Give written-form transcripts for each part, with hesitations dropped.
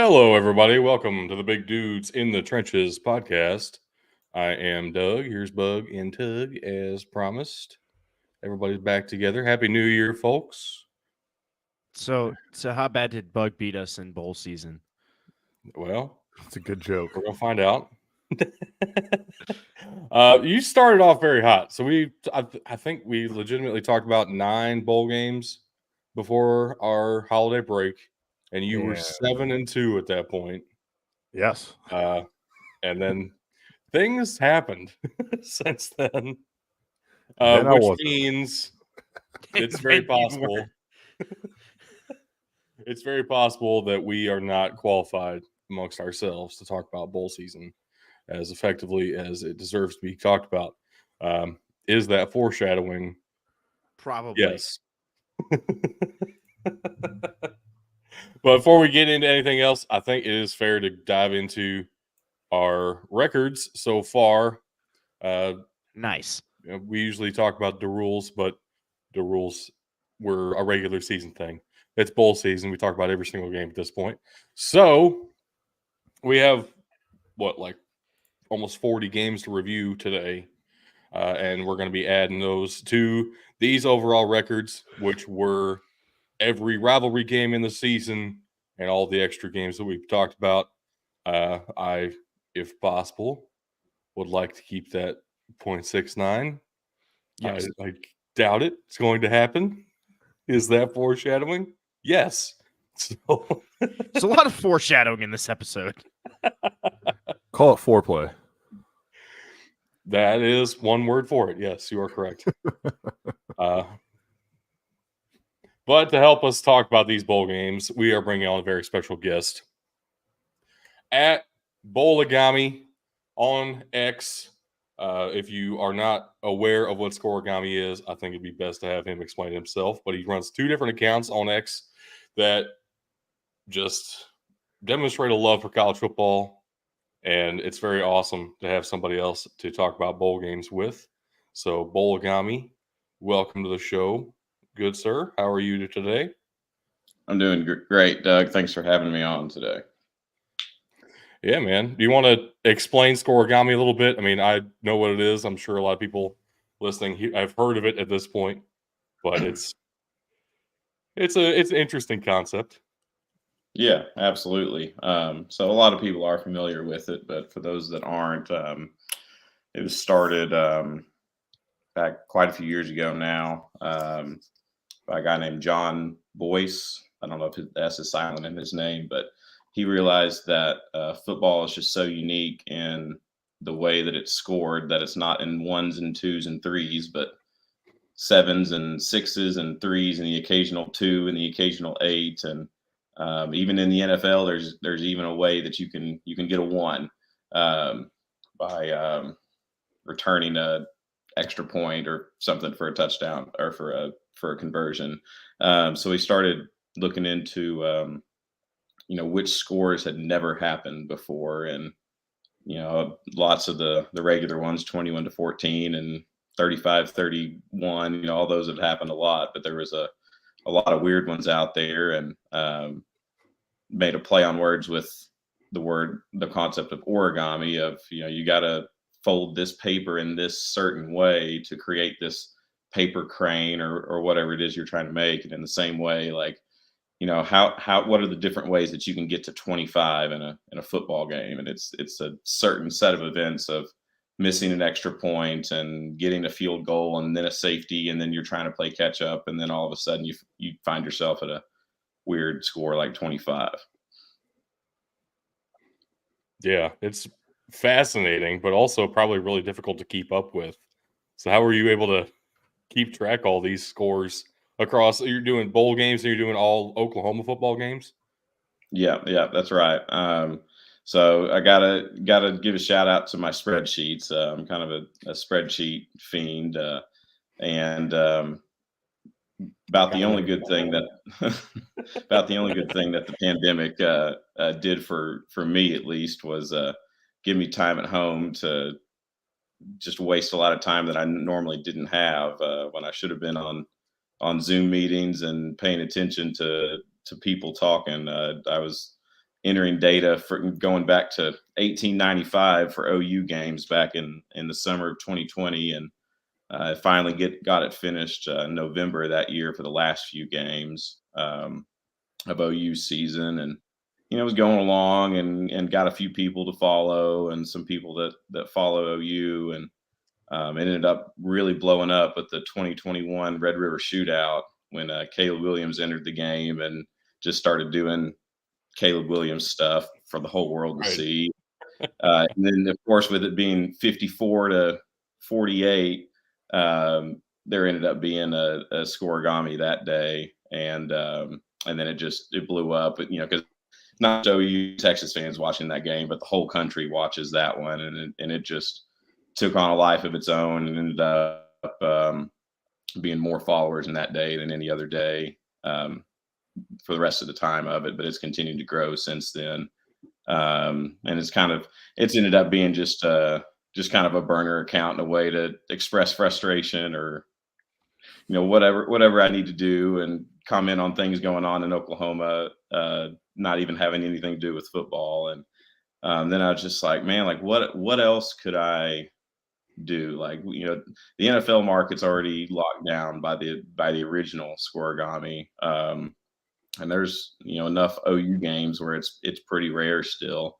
Hello, everybody. Welcome to the Big Dudes in the Trenches podcast. I am Doug. Here's Bug and Tug, as promised. Everybody's back together. Happy New Year, folks. So how bad did Bug beat us in bowl season? Well, It's a good joke. we're going to find out. You started off very hot. So I think we legitimately talked about 9 bowl games before our holiday break, and you were 7-2 at that point. Yes. And then things happened since then. Then Which means it's very Then you possible. It's very possible that we are not qualified amongst ourselves to talk about bowl season as effectively as it deserves to be talked about. Is that foreshadowing? Probably. Yes. But before we get into anything else, I think it is fair to dive into our records so far. Nice. We usually talk about the rules, but the rules were a regular season thing. It's bowl season. We talk about every single game at this point. So we have almost 40 games to review today. And we're going to be adding those to these overall records, which were every rivalry game in the season and all the extra games that we've talked about. I, if possible, would like to keep that 0.69. Yes. I doubt it. It's going to happen. Is that foreshadowing? Yes. So There's a lot of foreshadowing in this episode. Call it foreplay. that is one word for it. Yes, you are correct. But to help us talk about these bowl games, we are bringing on a very special guest. At Bowligami on X. If you are not aware of what scoregami is, I think it'd be best to have him explain himself. But he runs 2 different accounts on X that just demonstrate a love for college football. And it's very awesome to have somebody else to talk about bowl games with. So, Bowligami, welcome to the show. Good, sir. How are you today? I'm doing great, Doug. Thanks for having me on today. Yeah, man. Do you want to explain scoregami a little bit? I mean, I know what it is. I'm sure a lot of people listening, I've heard of it at this point, but it's an interesting concept. Yeah, absolutely. So a lot of people are familiar with it, but for those that aren't, it was started back quite a few years ago now by a guy named John Boyce. I don't know if the S is silent in his name, but he realized that football is just so unique in the way that it's scored, that it's not in 1s and 2s and 3s, but 7s and 6s and 3s and the occasional 2 and the occasional 8. And even in the NFL, there's even a way that you can get a 1 by returning a extra point or something for a touchdown or for a conversion. So we started looking into which scores had never happened before, and lots of the regular ones, 21-14 and 35-31, all those have happened a lot, but there was a lot of weird ones out there, and made a play on words with the concept of origami, of you got to fold this paper in this certain way to create this paper crane or whatever it is you're trying to make. And in the same way, like what are the different ways that you can get to 25 in a football game? And it's a certain set of events of missing an extra point and getting a field goal and then a safety, and then you're trying to play catch up, and then all of a sudden you find yourself at a weird score like 25. Yeah, it's fascinating, but also probably really difficult to keep up with. So how were you able to keep track all these scores across? You're doing bowl games and you're doing all Oklahoma football games? Yeah, that's right. So I gotta give a shout out to my spreadsheets. I'm kind of a spreadsheet fiend, and about the only good thing that the pandemic did for me, at least, was give me time at home to just waste a lot of time that I normally didn't have when I should have been on Zoom meetings and paying attention to people talking. I was entering data for going back to 1895 for OU games back in the summer of 2020, and I finally got it finished in November of that year for the last few games of OU season, and it was going along and got a few people to follow and some people that follow OU, and it ended up really blowing up at the 2021 Red River Shootout when Caleb Williams entered the game and just started doing Caleb Williams stuff for the whole world to see. And then, of course, with it being 54 to 48, there ended up being a scoregami that day, and then it blew up. Because not just OU Texas fans watching that game, but the whole country watches that one, and it just took on a life of its own and ended up being more followers in that day than any other day for the rest of the time of it. But it's continued to grow since then, and it's ended up being just kind of a burner account and a way to express frustration or whatever I need to do and comment on things going on in Oklahoma, not even having anything to do with football. And then I was just like, man, like what else could I do? Like, the NFL market's already locked down by the original scoregami. And there's, enough OU games where it's pretty rare still.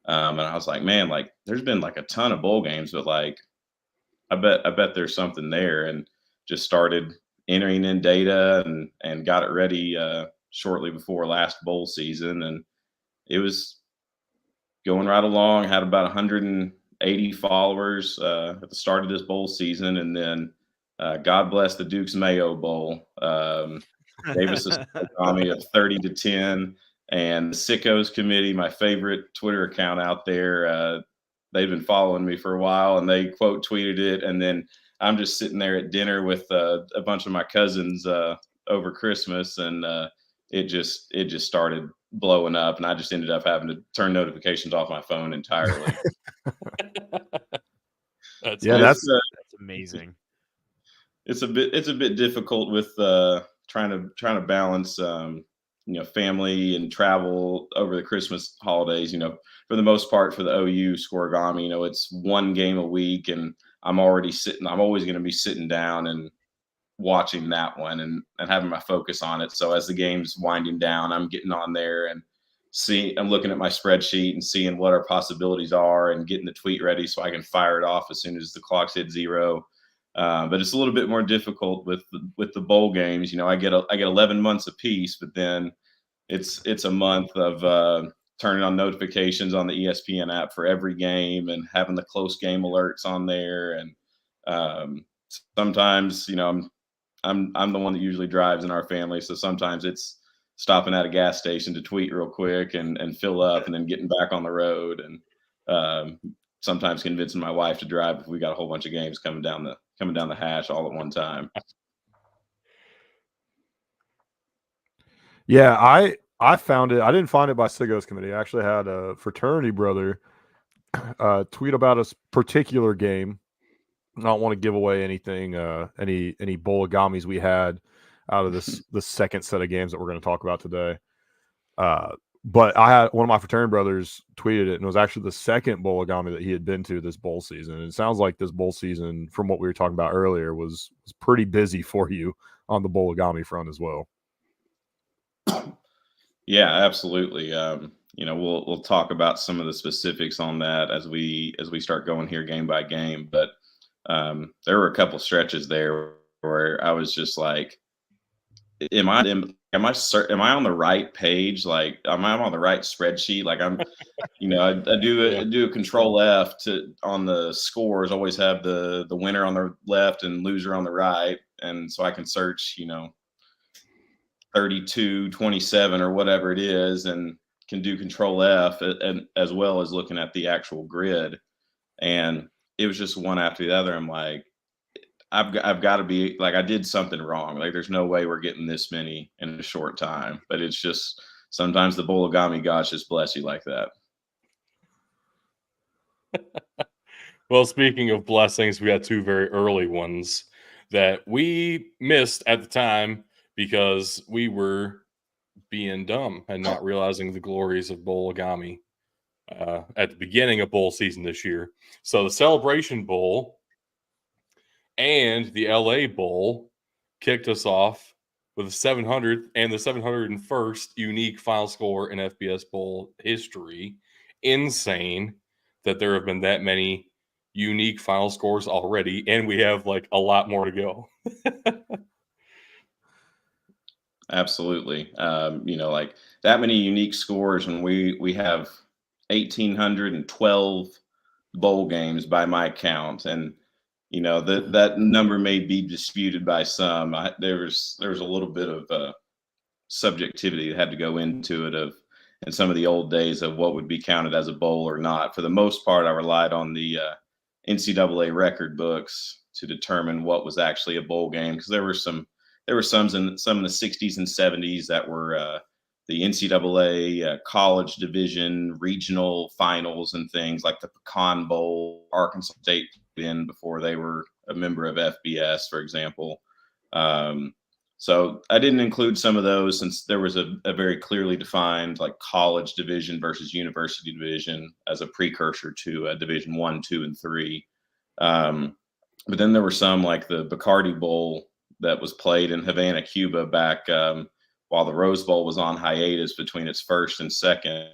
And I was like, man, like there's been like a ton of bowl games, but like, I bet there's something there, and just started entering in data and got it ready shortly before last bowl season. And it was going right along, had about 180 followers at the start of this bowl season. And then God bless the Duke's Mayo Bowl. Gave us a scoregami of 30-10. And the Sickos Committee, my favorite Twitter account out there, they've been following me for a while, and they quote tweeted it. And then I'm just sitting there at dinner with a bunch of my cousins over Christmas, and it just started blowing up, and I just ended up having to turn notifications off my phone entirely. That's amazing. It's a bit difficult with trying to balance family and travel over the Christmas holidays. For the most part, for the OU scoregami, it's one game a week, and I'm always going to be sitting down and watching that one and having my focus on it. So as the game's winding down, I'm getting on there and I'm looking at my spreadsheet and seeing what our possibilities are and getting the tweet ready so I can fire it off as soon as the clock's hit zero. But it's a little bit more difficult with the bowl games. I get 11 months apiece, but then it's a month of turning on notifications on the ESPN app for every game and having the close game alerts on there. And sometimes, I'm the one that usually drives in our family, so sometimes it's stopping at a gas station to tweet real quick and fill up, and then getting back on the road, and sometimes convincing my wife to drive if we got a whole bunch of games coming down the hatch all at one time. Yeah, I found it. I didn't find it by Sigos Committee. I actually had a fraternity brother tweet about a particular game. I don't want to give away anything, any Bowligamis we had out of the second set of games that we're going to talk about today. But I had one of my fraternity brothers tweeted it, and it was actually the second Bowligami that he had been to this bowl season. And it sounds like this bowl season, from what we were talking about earlier, was pretty busy for you on the Bowligami front as well. Yeah, absolutely. We'll talk about some of the specifics on that as we start going here game by game. But there were a couple stretches there where I was just like, am I on the right page? Like, am I on the right spreadsheet? Like, I'm, I do a control F on the scores, always have the winner on the left and loser on the right. And so I can search, 32-27 or whatever it is, and can do control F, and as well as looking at the actual grid. And it was just one after the other. I'm like, I've got to be like, I did something wrong. Like, there's no way we're getting this many in a short time. But it's just sometimes the Bowligami gods just bless you like that. Well, speaking of blessings, we had two very early ones that we missed at the time because we were being dumb and not realizing the glories of Bowligami at the beginning of bowl season this year. So the Celebration Bowl and the LA Bowl kicked us off with the 700th and the 701st unique final score in FBS Bowl history. Insane that there have been that many unique final scores already, and we have like a lot more to go. Absolutely. Like that many unique scores, and we have 1,812 bowl games by my count, and that number may be disputed by some. There was a little bit of subjectivity that had to go into it in some of the old days of what would be counted as a bowl or not. For the most part, I relied on the NCAA record books to determine what was actually a bowl game, because there were some in some in the 60s and 70s that were the NCAA college division regional finals and things like the Pecan Bowl, Arkansas State in before they were a member of FBS, for example. So I didn't include some of those since there was a very clearly defined like college division versus university division as a precursor to Division 1, 2, and 3. But then there were some like the Bacardi Bowl that was played in Havana, Cuba back while the Rose Bowl was on hiatus between its first and second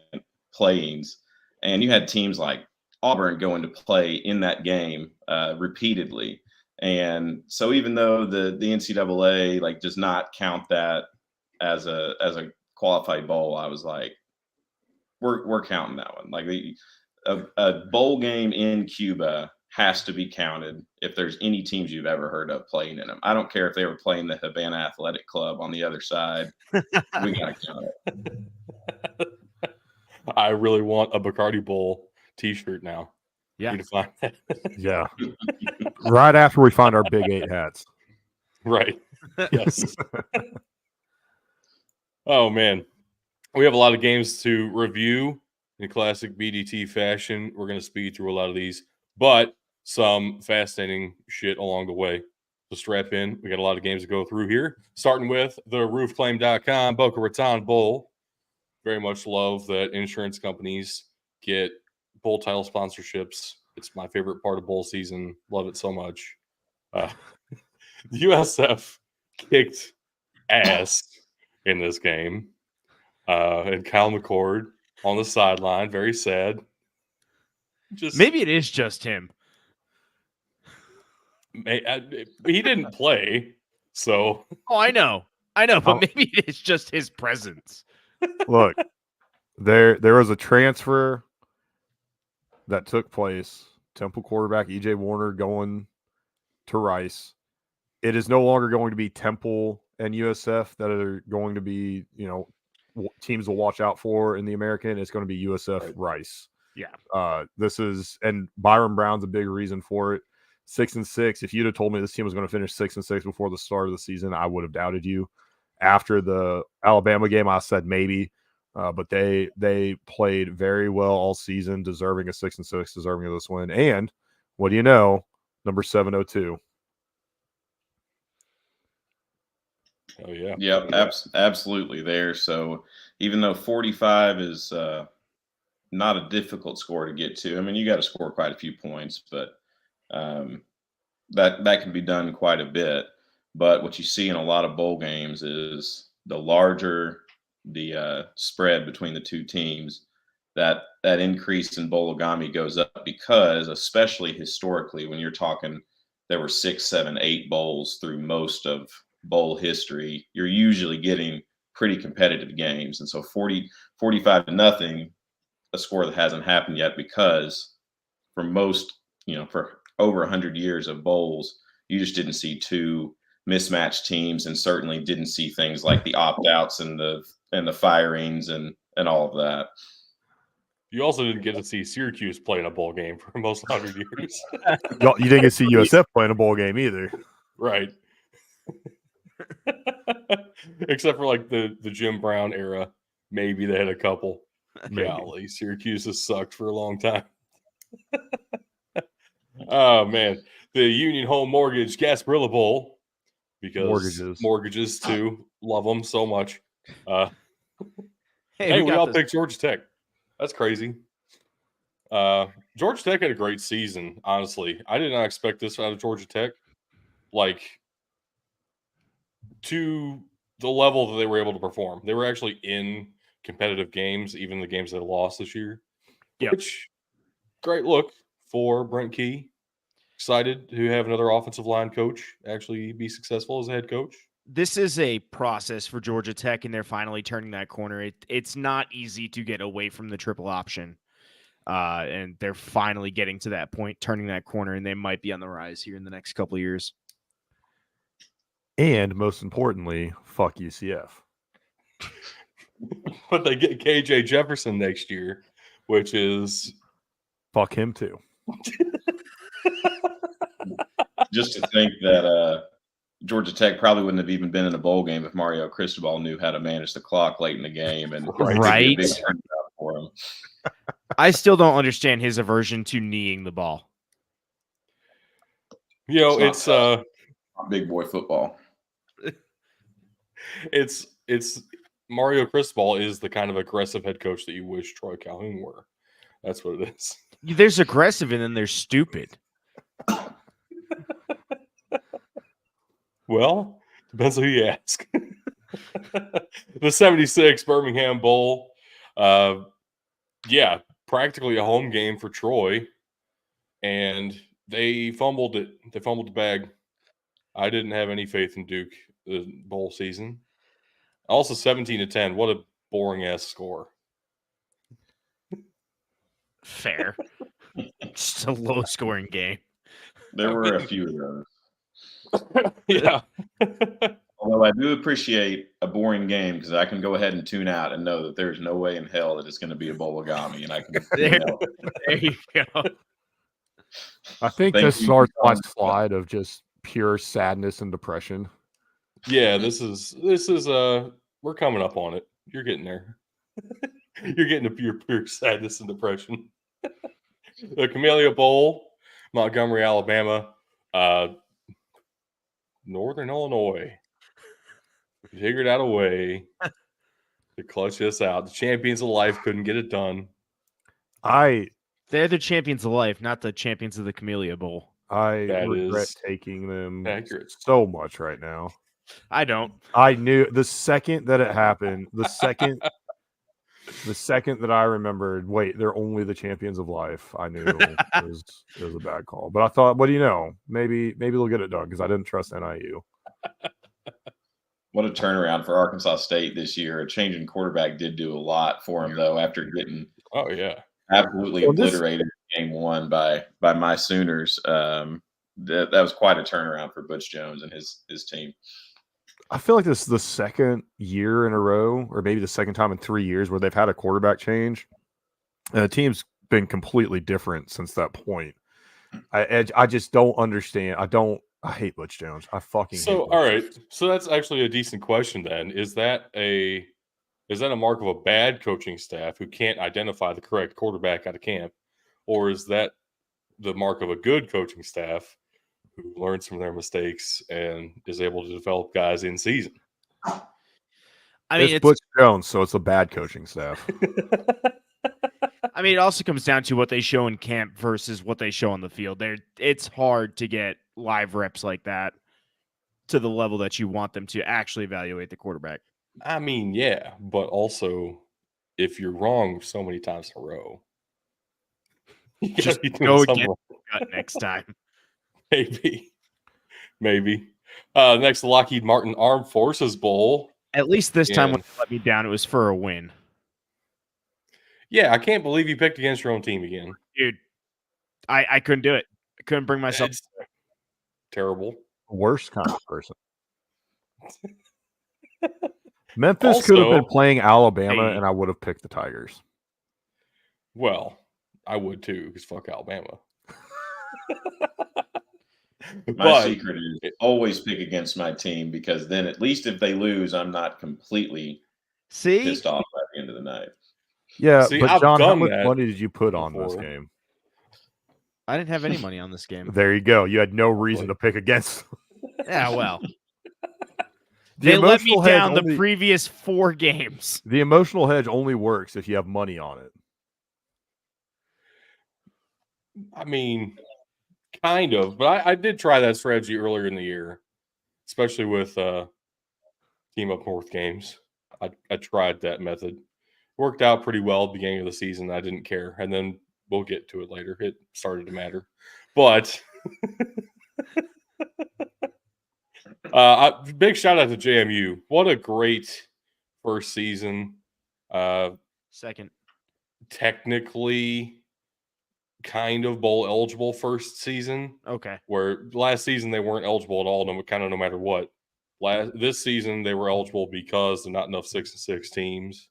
playings. And you had teams like Auburn going to play in that game repeatedly. And so even though the NCAA like does not count that as a qualified bowl, I was like, we're counting that one. Like a bowl game in Cuba has to be counted if there's any teams you've ever heard of playing in them. I don't care if they were playing the Havana Athletic Club on the other side. We gotta count it. I really want a Bacardi Bowl t-shirt now. Yeah. Need to find that. Yeah. Right after we find our Big 8 hats. Right. Yes. Oh, man. We have a lot of games to review in classic BDT fashion. We're going to speed through a lot of these, but some fascinating shit along the way. So strap in. We got a lot of games to go through here, starting with the roofclaim.com Boca Raton Bowl. Very much love that insurance companies get bowl title sponsorships. It's my favorite part of bowl season. Love it so much. The USF kicked ass in this game. And Kyle McCord on the sideline, very sad. Maybe it is just him. He didn't play, so. Oh, I know, but maybe it is just his presence. Look, there was a transfer that took place. Temple quarterback E.J. Warner going to Rice. It is no longer going to be Temple and USF that are going to be, teams to watch out for in the American. It's going to be USF Rice. Yeah. This is, and Byron Brown's a big reason for it. 6-6. If you'd have told me this team was going to finish 6-6 before the start of the season, I would have doubted you. After the Alabama game, I said maybe, but they played very well all season, deserving a 6-6, deserving of this win. And what do you know? Number 702. Oh yeah. Yep, absolutely there. So even though 45 is not a difficult score to get to, I mean, you got to score quite a few points, but that can be done quite a bit. But what you see in a lot of bowl games is the larger the spread between the two teams, that increase in Bowligami goes up, because especially historically, when you're talking, there were 6, 7, 8 bowls through most of bowl history, you're usually getting pretty competitive games. And so 45-0, a score that hasn't happened yet, because for most, for over 100 years of bowls, you just didn't see two mismatched teams, and certainly didn't see things like the opt-outs and the firings and all of that. You also didn't get to see Syracuse play in a bowl game for most 100 years. You didn't get to see USF playing a bowl game either. Right. Except for like the Jim Brown era. Maybe they had a couple. Golly, Syracuse has sucked for a long time. Oh, man. The Union Home Mortgage Gasparilla Bowl. Because mortgages too. Love them so much. Hey, we got all this. picked Georgia Tech. That's crazy. Georgia Tech had a great season, honestly. I did not expect this out of Georgia Tech. Like, to the level that they were able to perform. They were actually in competitive games, even the games they lost this year. Yep. Which, great look for Brent Key. Excited to have another offensive line coach actually be successful as a head coach. This is a process for Georgia Tech, and they're finally turning that corner. It's not easy to get away from the triple option, and they're finally getting to that point, turning that corner, and they might be on the rise here in the next couple of years. And most importantly, fuck UCF. But they get KJ Jefferson next year, which is Fuck him too. Just to think that Georgia Tech probably wouldn't have even been in a bowl game if Mario Cristobal knew how to manage the clock late in the game, and it would be a Right. big turnaround for him. I still don't understand his aversion to kneeing the ball. you know, It's it's Big boy football. it's Mario Cristobal is the kind of aggressive head coach that you wish Troy Calhoun were. That's what it is. There's aggressive and then there's stupid. Well, depends who you ask. The 76 Birmingham Bowl. Yeah, practically a home game for Troy. And they fumbled it. They fumbled the bag. I didn't have any faith in Duke the bowl season. Also 17-10. What a boring ass score. Fair. Just a low scoring game. There were a few of those. Yeah. Although I do appreciate a boring game because I can go ahead and tune out and know that there's no way in hell that it's going to be a Bowligami, and I can. There you go. I think Thank this you starts for my coming. slide of just pure sadness and depression. Yeah, this is we're coming up on it. You're getting there. You're getting to pure sadness and depression. The Camellia Bowl, Montgomery, Alabama, Northern Illinois figured out a way to clutch this out. The champions of life couldn't get it done. They're the champions of life, not the champions of the Camellia Bowl. I That regret is taking them accurate. so much right now. I don't. I knew the second that it happened, the second that I remembered, wait, they're only the champions of life. I knew it was a bad call. But I thought, what do you know? Maybe they'll get it done because I didn't trust NIU. What a turnaround for Arkansas State this year. A change in quarterback did do a lot for him, though, after getting Oh yeah. absolutely obliterated in game one by my Sooners. That was quite a turnaround for Butch Jones and his team. I feel like this is the second year in a row, or maybe the second time in 3 years where they've had a quarterback change. And the team's been completely different since that point. I just don't understand. I hate Butch Jones. I fucking hate So Butch all right. Jones. So that's actually a decent question then. Is that a mark of a bad coaching staff who can't identify the correct quarterback out of camp? Or is that the mark of a good coaching staff who learns from their mistakes and is able to develop guys in season? I mean, It's Butch Jones, so it's a bad coaching staff. I mean, it also comes down to what they show in camp versus what they show on the field. It's hard to get live reps like that to the level that you want them to actually evaluate the quarterback. I mean, yeah, but also if you're wrong so many times in a row, you gotta Just be doing go something against wrong. the gut next time. Maybe. Next, the Lockheed Martin Armed Forces Bowl. At least this time when And- they let me down, it was for a win. Yeah, I can't believe you picked against your own team again. Dude, I couldn't do it. I couldn't bring myself. It's terrible. Worst kind of person. Memphis could have been Also- playing Alabama, Hey. and I would have picked the Tigers. Well, I would too, because fuck Alabama. My secret is always pick against my team because then at least if they lose, I'm not completely See? pissed off by the end of the night. Yeah, See, but I've John, how done much that money did you put on this before. game? I didn't have any money on this game. There you go. You had no reason to pick against. Yeah, well. They let me emotional hedge down the only- previous 4 games. The emotional hedge only works if you have money on it. I mean, kind of, but I did try that strategy earlier in the year, especially with Team Up North games. I tried that method. Worked out pretty well at the beginning of the season. I didn't care. And then we'll get to it later. It started to matter. But big shout out to JMU. What a great first season. Second. Technically kind of bowl eligible first season. Okay. Where last season they weren't eligible at all, no matter what. This season they were eligible because there's not enough 6-6 teams.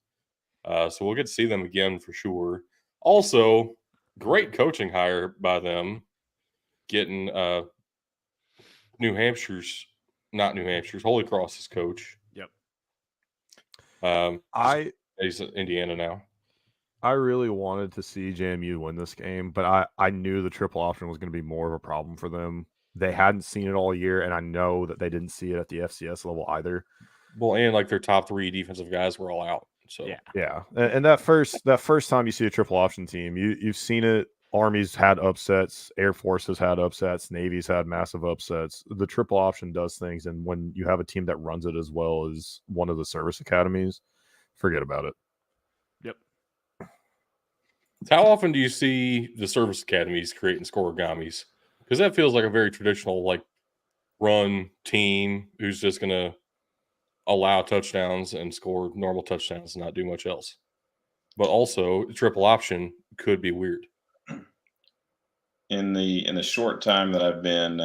So we'll get to see them again for sure. Also, great coaching hire by them, getting Holy Cross's coach. Yep. He's in Indiana now. I really wanted to see JMU win this game, but I knew the triple option was going to be more of a problem for them. They hadn't seen it all year, and I know that they didn't see it at the FCS level either. Well, and like their top 3 defensive guys were all out. So yeah, and that first time you see a triple option team, you've seen it. Army's had upsets, Air Force has had upsets, Navy's had massive upsets. The triple option does things, and when you have a team that runs it as well as one of the service academies, forget about it. Yep. How often do you see the service academies creating scoregamis? Because that feels like a very traditional, like, run team who's just going to allow touchdowns and score normal touchdowns and not do much else. But also, triple option could be weird. In the short time that I've been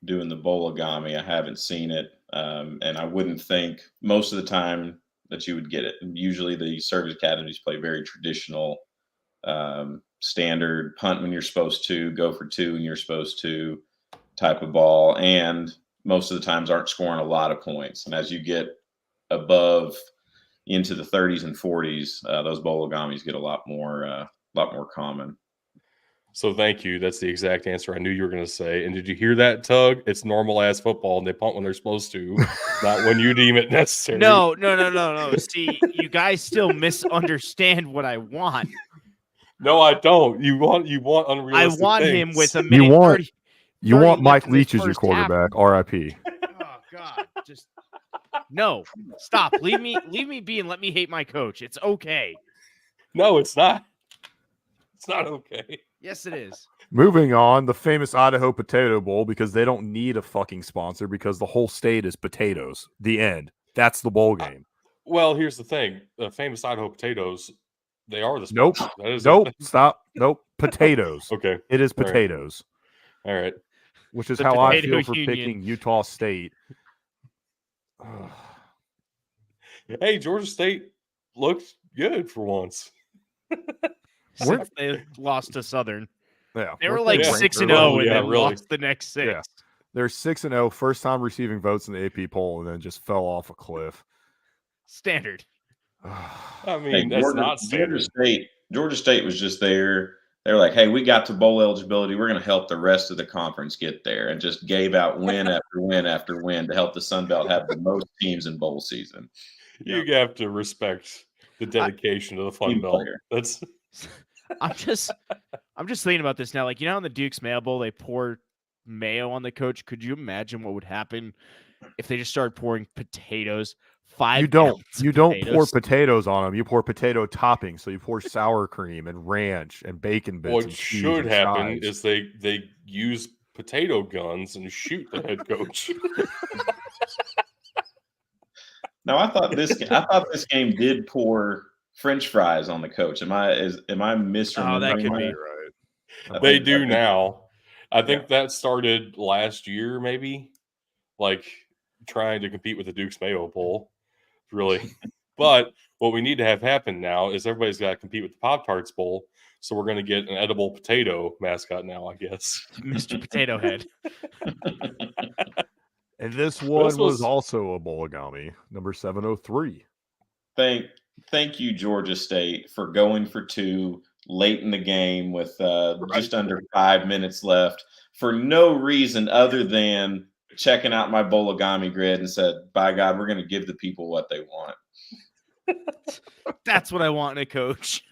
doing the Bowligami, I haven't seen it, and I wouldn't think most of the time that you would get it. Usually, the service academies play very traditional, standard punt when you're supposed to, go for 2 when you're supposed to, type of ball, and most of the times aren't scoring a lot of points. And as you get above into the 30s and 40s, those Bowligamis get a lot more common. So thank you. That's the exact answer I knew you were going to say. And did you hear that, Tug? It's normal ass football, and they punt when they're supposed to, not when you deem it necessary. No. See, you guys still misunderstand what I want. No, I don't. You want unrealistic I want things. him with a minute. You want Mike left in this Leach as your first half. quarterback, RIP. Oh God, just no. Stop. Leave me be and let me hate my coach. It's okay. No, it's not. It's not okay. Yes, it is. Moving on, the famous Idaho Potato Bowl, because they don't need a fucking sponsor because the whole state is potatoes. The end. That's the bowl game. Well, here's the thing. The famous Idaho potatoes, they are the Nope. sponsor. That is Nope. Stop. Nope. Potatoes. Okay. It is All right. potatoes. All right. Which is The how I Potato feel for Union. picking Utah State. Hey, Georgia State looked good for once. Since they lost to Southern. Yeah. They were weren't like ranked 6-0 early? and Yeah, then really. lost the next 6. Yeah. They're 6-0, first time receiving votes in the AP poll, and then just fell off a cliff. Standard. I mean, that's not standard. Georgia State was just there. They're like, hey, we got to bowl eligibility. We're going to help the rest of the conference get there, and just gave out win after win after win to help the Sun Belt have the most teams in bowl season. You have to respect the dedication to the Fun Team Belt. player. That's I'm just thinking about this now. Like, you know, in the Duke's Mayo Bowl, they pour mayo on the coach. Could you imagine what would happen if they just started pouring potatoes? You don't pour potatoes? potatoes on them. You pour potato toppings. So you pour sour cream and ranch and bacon bits. what and cheese should and happen chives. is they use potato guns and shoot the head coach. Now, I thought this game did pour French fries on the coach. Am I misremembering? Oh, that could be. Right. They do now. I think that started last year, maybe, like trying to compete with the Duke's Mayo Bowl, really. But what we need to have happen now is everybody's got to compete with the Pop-Tarts Bowl. So we're going to get an edible potato mascot now, I guess. Mr. Potato Head. And this one was- was also a Bowligami, number 703. Thank you, Georgia State, for going for 2 late in the game with just under 5 minutes left for no reason other than checking out my Bowligami grid and said, by God, we're going to give the people what they want. That's what I want in a coach.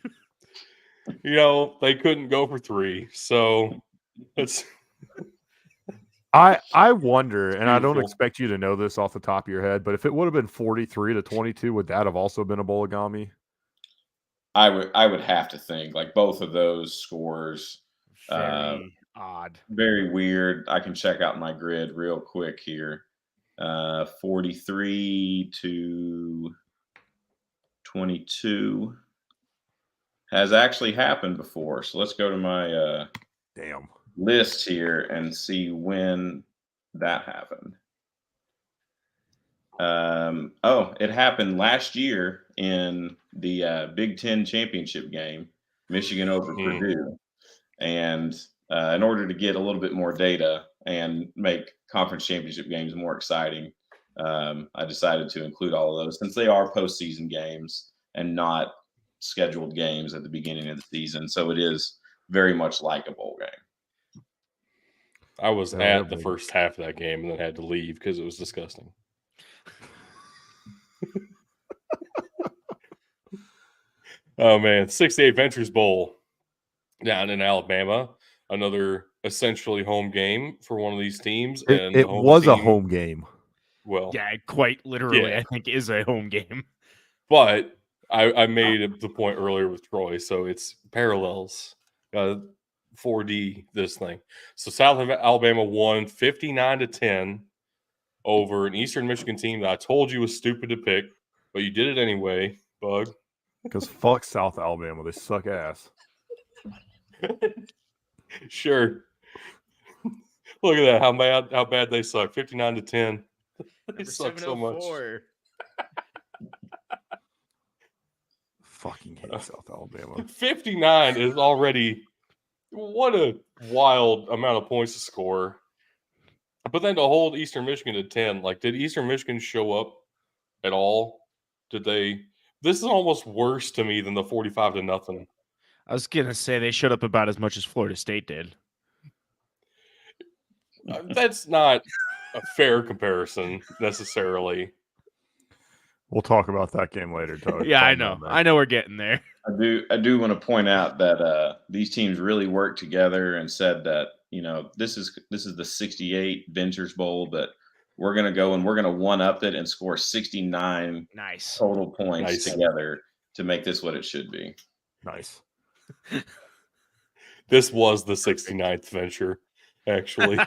They couldn't go for 3. So it's I wonder, and I don't beautiful. expect you to know this off the top of your head, but if it would have been 43-22, would that have also been a Bowligami? I would have to think like both of those scores. Very odd. Very weird. I can check out my grid real quick here. 43-22 has actually happened before. So let's go to my Damn. list here and see when that happened. It happened last year in the Big Ten championship game, Michigan over Purdue. And in order to get a little bit more data and make conference championship games more exciting, I decided to include all of those since they are postseason games and not scheduled games at the beginning of the season. So it is very much like a bowl game. I was Oh, at yeah, the boy. first half of that game and then had to leave because it was disgusting. Oh man, 68 Ventures Bowl down in Alabama. Another essentially home game for one of these teams. And It the home was a team, home game. Well, Yeah, quite literally, Yeah. I think is a home game. but I made the point earlier with Troy, so it's parallels. 4D this thing. So South Alabama won 59-10 over an Eastern Michigan team that I told you was stupid to pick, but you did it anyway, Bug. Because fuck South Alabama. They suck ass. Sure. Look at that. How bad they suck. 59-10. They suck so much. Fucking hate South Alabama. 59 is already what a wild amount of points to score. But then to hold Eastern Michigan to 10, like, did Eastern Michigan show up at all? Did they? This is almost worse to me than the 45-0. I was gonna say they showed up about as much as Florida State did. That's not a fair comparison necessarily. We'll talk about that game later, Doug. Yeah, I Calm know. down, man. I know we're getting there. I do want to point out that these teams really worked together and said that this is the 68 Ventures Bowl, but we're gonna go and we're gonna one up it and score 69 Nice. total points Nice. together to make this what it should be. Nice. This was the 69th venture, actually.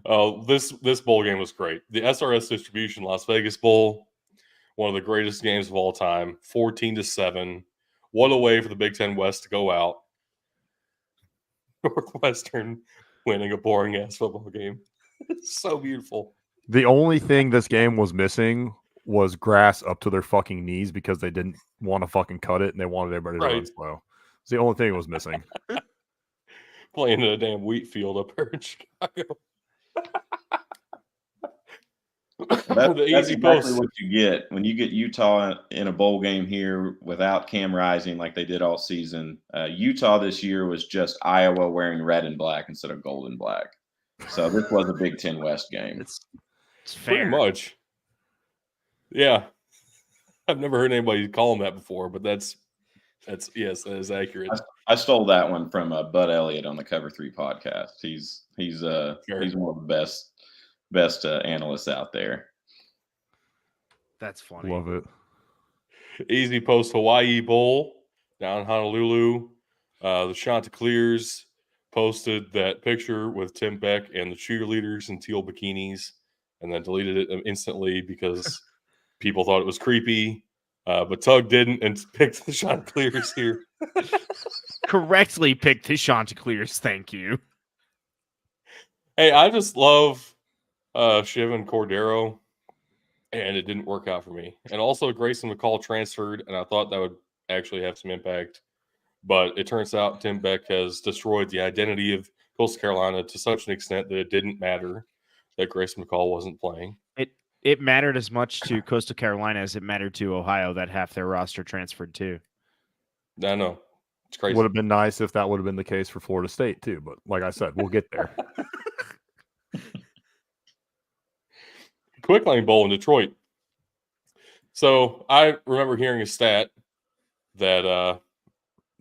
Oh, this bowl game was great. The SRS Distribution Las Vegas Bowl, one of the greatest games of all time, 14-7. What a way for the Big Ten West to go out. Northwestern winning a boring ass football game. It's so beautiful. The only thing this game was missing was grass up to their fucking knees because they didn't want to fucking cut it and they wanted everybody to run Right. slow. It's the only thing that was missing. Playing in a damn wheat field up here in Chicago. That's The easy exactly post. what you get when you get Utah in a bowl game here without Cam Rising like they did all season. Utah this year was just Iowa wearing red and black instead of gold and black. So this was a Big Ten West game. It's fair. Pretty much. Yeah. I've never heard anybody call him that before, but that's yes, that is accurate. I stole that one from Bud Elliott on the Cover 3 podcast. He's one of the best analysts out there. That's funny. Love it. Easy post Hawaii Bowl down in Honolulu. The Chanticleers posted that picture with Tim Beck and the cheerleaders in teal bikinis and then deleted it instantly because people thought it was creepy. But Tug didn't and picked the Chanticleers here. Correctly picked the Chanticleers. Thank you. Hey, I just love Shiv and Cordero, and it didn't work out for me. And also, Grayson McCall transferred, and I thought that would actually have some impact. But it turns out Tim Beck has destroyed the identity of Coastal Carolina to such an extent that it didn't matter that Grayson McCall wasn't playing. It mattered as much to Coastal Carolina as it mattered to Ohio that half their roster transferred too. I know. It's crazy. Would have been nice if that would have been the case for Florida State too, but like I said, we'll get there. Quick Lane Bowl in Detroit. So I remember hearing a stat that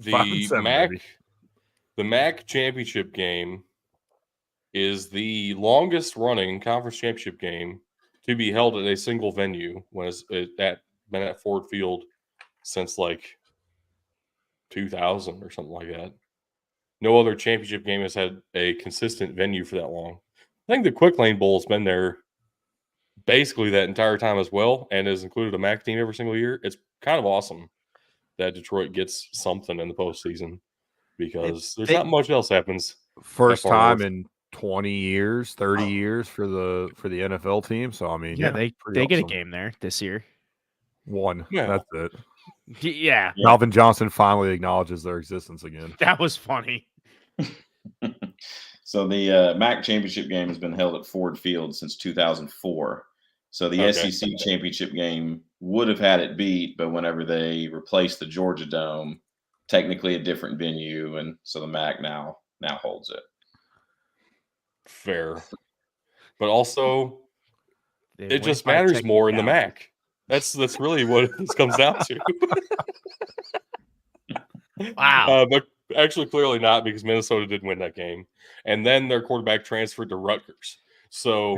5-7, baby. the MAC championship game is the longest running conference championship game to be held at a single venue when it's been at Ford Field since like 2000 or something like that. No other championship game has had a consistent venue for that long. I think the Quick Lane Bowl has been there basically that entire time as well, and has included a MAC team every single year. It's kind of awesome that Detroit gets something in the postseason because there's not much else happens. First that far time north. in 20 years, 30 years for the NFL team. So I mean, Yeah, they pretty get a awesome. game there this year. One. Yeah. That's it. Yeah, Malvin Johnson finally acknowledges their existence again. that was funny. So the MAC championship game has been held at Ford Field since 2004. So the Okay. SEC championship game would have had it beat, but whenever they replaced the Georgia Dome, technically a different venue, and so the MAC now holds it. Fair. But also, They it went just by matters more in the technicality. MAC. That's really what this comes down to. Wow. But actually, clearly not, because Minnesota did win that game, and then their quarterback transferred to Rutgers. So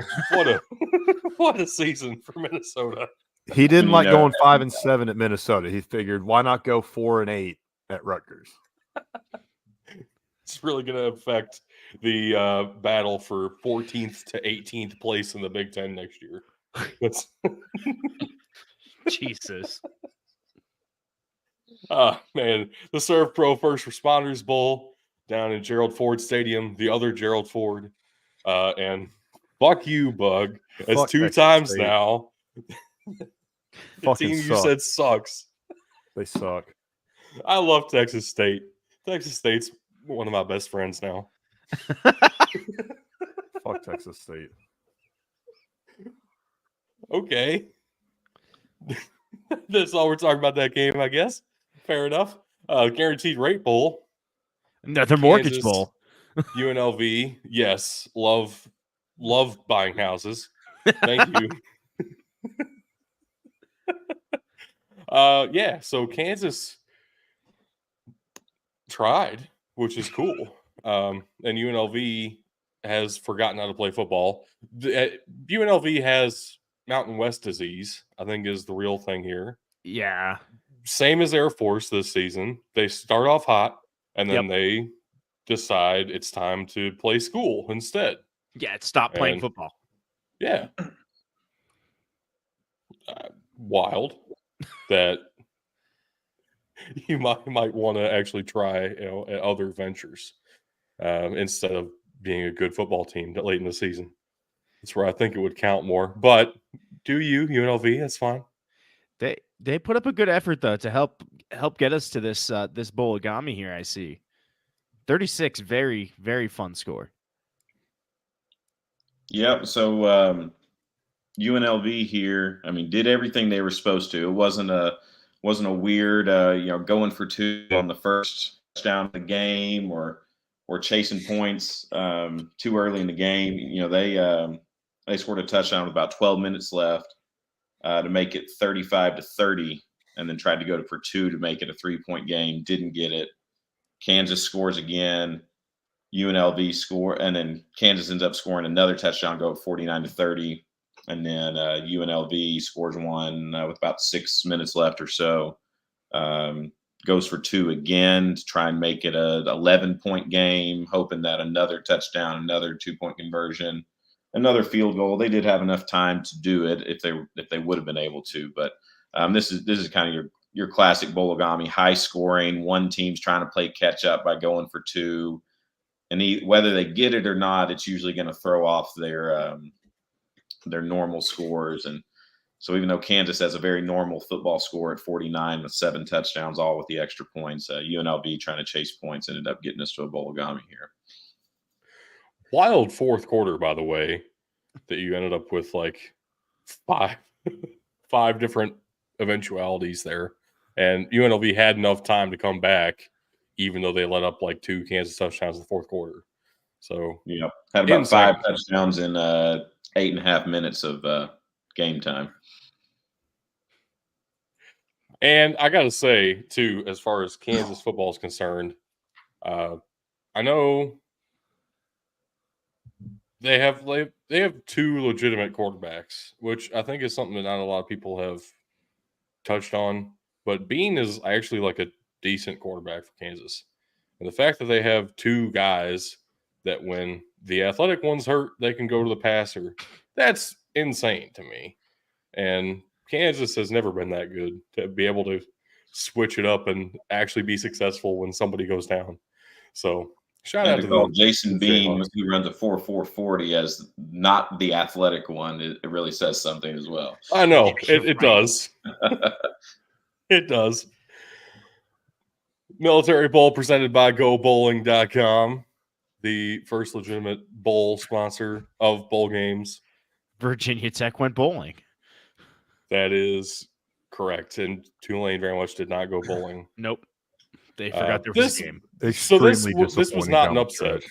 what a season for Minnesota. He didn't You like know- going 5-7 at Minnesota. He figured, why not go 4-8 at Rutgers? It's really going to affect the battle for 14th to 18th place in the Big Ten next year. That's Jesus. man, the Serve Pro First Responders Bowl down in Gerald Ford Stadium, the other Gerald Ford, and fuck you, Bug. It's Fuck 2 Texas times State. now. The Fucking team you suck. said sucks. They suck. I love Texas State. Texas State's one of my best friends now. Fuck Texas State. Okay. That's all we're talking about that game, I guess. Fair enough. Guaranteed Rate Bowl. Another mortgage Kansas, bowl. UNLV. Yes. Love buying houses. Thank you. Yeah, so Kansas tried, which is cool. And UNLV has forgotten how to play football. UNLV has Mountain West disease, I think, is the real thing here. Yeah. Same as Air Force this season. They start off hot, and then they decide it's time to play school instead. Yeah, stop playing And- football. Yeah. Wild that you might want to actually try, at other ventures instead of being a good football team late in the season. That's where I think it would count more. But do you, UNLV? That's fine. They put up a good effort though to help get us to this this Bowligami here. I see 36, very very fun score. Yep. So UNLV here, I mean, did everything they were supposed to. It wasn't a weird, going for 2 on the first touchdown of the game or chasing points too early in the game. They scored a touchdown with about 12 minutes left to make it 35-30, and then tried to go for 2 to make it a 3-point game. Didn't get it. Kansas scores again. UNLV score, and then Kansas ends up scoring another touchdown, go 49-30. And then UNLV scores one with about 6 minutes left or so. Goes for 2 again to try and make it a 11-point game, hoping that another touchdown, another 2-point conversion, another field goal. They did have enough time to do it if they would have been able to. But this is kind of your classic Bowligami, high scoring. One team's trying to play catch up by going for 2, and whether they get it or not, it's usually going to throw off their normal scores. And so even though Kansas has a very normal football score at 49 with 7 touchdowns, all with the extra points, UNLV trying to chase points ended up getting us to a Bowligami here. Wild fourth quarter, by the way, that you ended up with like five different eventualities there. And UNLV had enough time to come back, even though they let up like 2 Kansas touchdowns in the fourth quarter. So had about insane. 5 touchdowns in 8.5 minutes of game time. And I got to say, too, as far as Kansas football is concerned, I know they have 2 legitimate quarterbacks, which I think is something that not a lot of people have touched on. But Bean is actually like a decent quarterback for Kansas. And the fact that they have 2 guys that when the athletic one's hurt, they can go to the passer, that's insane to me. And Kansas has never been that good to be able to switch it up and actually be successful when somebody goes down. So shout out to call Jason Bean, who runs a 4.40 as not the athletic one. It really says something as well. I know it does. It does. Military Bowl presented by GoBowling.com, the first legitimate bowl sponsor of bowl games. Virginia Tech went bowling. That is correct. And Tulane very much did not go bowling. Nope. They forgot there was a game. So this was not an upset.